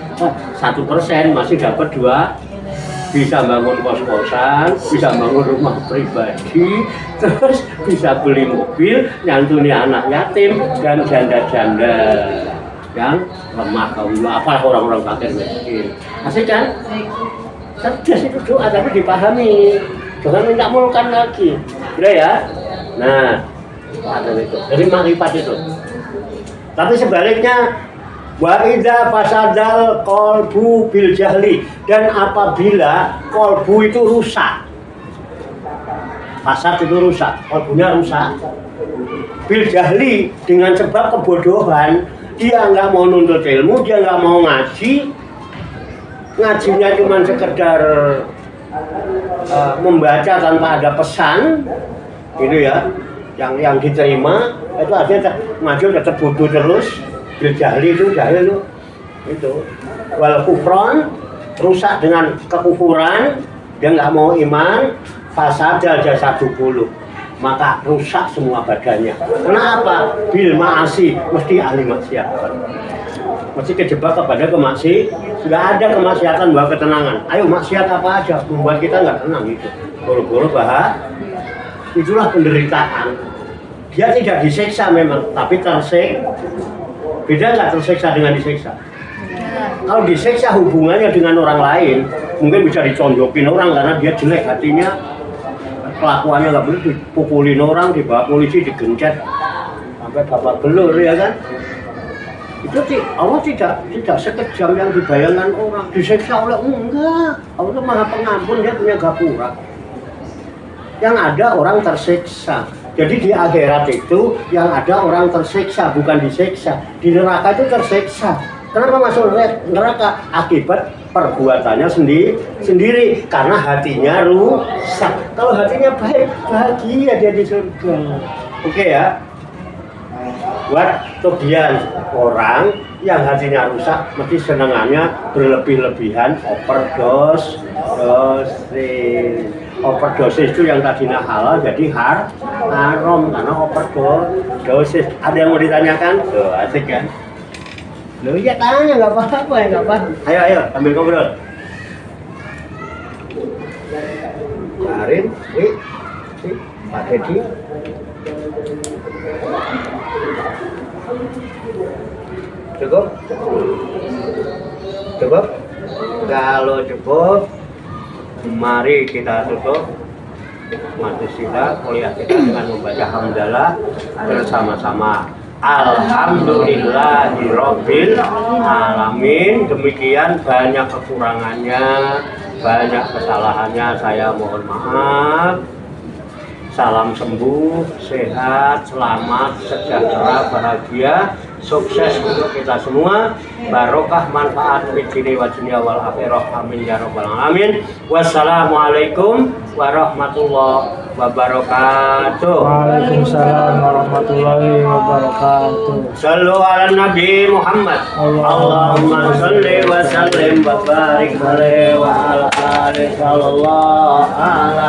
1% masih dapat 2. Bisa bangun kos-kosan, bisa bangun rumah pribadi, terus bisa beli mobil, nyantuni anak yatim dan janda-janda yang lemah kaum, apa orang-orang fakir miskin. Asik kan? Cerdas itu doa, tapi dipahami. Jangan minta mulkan lagi. Udah ya? Nah, Ada itu. Dari makrifat itu. Tapi sebaliknya wa idza fasadal qalbu bil jahli, dan apabila qalbu itu rusak. Fasad itu rusak, qalbunya rusak. Bil jahli, dengan sebab kebodohan, dia nggak mau nuntut ilmu, dia nggak mau ngaji. Ngajinya cuma sekedar membaca tanpa ada pesan, gitu ya. Yang diterima itu artinya maju tetap bodoh terus. Bil jahli itu jahil itu wal kufron, rusak dengan kekufuran, dia nggak mau iman. Fasadal jasadu bulu, maka rusak semua badannya. Kenapa? Bil ma'asi, mesti ahli maksiat, mesti kejebak kepada kemaksiatan. Nggak ada kemaksiatan bawa ketenangan. Ayo maksiat apa aja membuat kita nggak tenang gitu. Boro-boro bahas. Itulah penderitaan. Dia tidak disiksa memang, tapi tersiksa. Beda nggak tersiksa dengan disiksa? Kalau disiksa hubungannya dengan orang lain, mungkin bisa diconjokin orang karena dia jelek hatinya, kelakuannya nggak boleh, dipukulin orang, dibawa polisi, digencet sampai babak belur, ya kan? Itu Allah tidak sekejam yang dibayangkan orang. Disiksa oleh enggak. Allah itu maha pengampun, dia punya gapura. Yang ada orang tersiksa. Jadi di akhirat itu yang ada orang tersiksa, bukan disiksa. Di neraka itu tersiksa. Kenapa masuk neraka? Akibat perbuatannya sendiri karena hatinya rusak. Kalau hatinya baik, bahagia dia di surga. Oke ya. Buat kebian orang yang hatinya rusak, mesti senangannya berlebih-lebihan, overdosis. Overdosis itu yang tadinya halal jadi haram karena overdosis. Ada yang mau ditanyakan? Tuh, asik kan? Loh iya tanya, nggak apa-apa ya, nggak apa-apa. Ayo, ambil ngobrol. Karin, Pak Edi. Cukup? Cukup? Kalau cukup, mari kita tutup majelis kita, kuliah kita dengan membaca hamdalah bersama-sama. Alhamdulillahirabbil alamin. Demikian, banyak kekurangannya, banyak kesalahannya, saya mohon maaf. Salam sembuh, sehat, selamat, sejahtera, bahagia, sukses untuk kita semua, barokah, manfaat di sini wa dunya wal akhirah, amin ya rabbal alamin. Wassalamualaikum warahmatullahi wabarakatuh. Waalaikumsalam warahmatullahi wabarakatuh. Sallu ala Nabi Muhammad. Allahumma salli wa sallim wa barik alaihi wa ala alihi sallallahu ala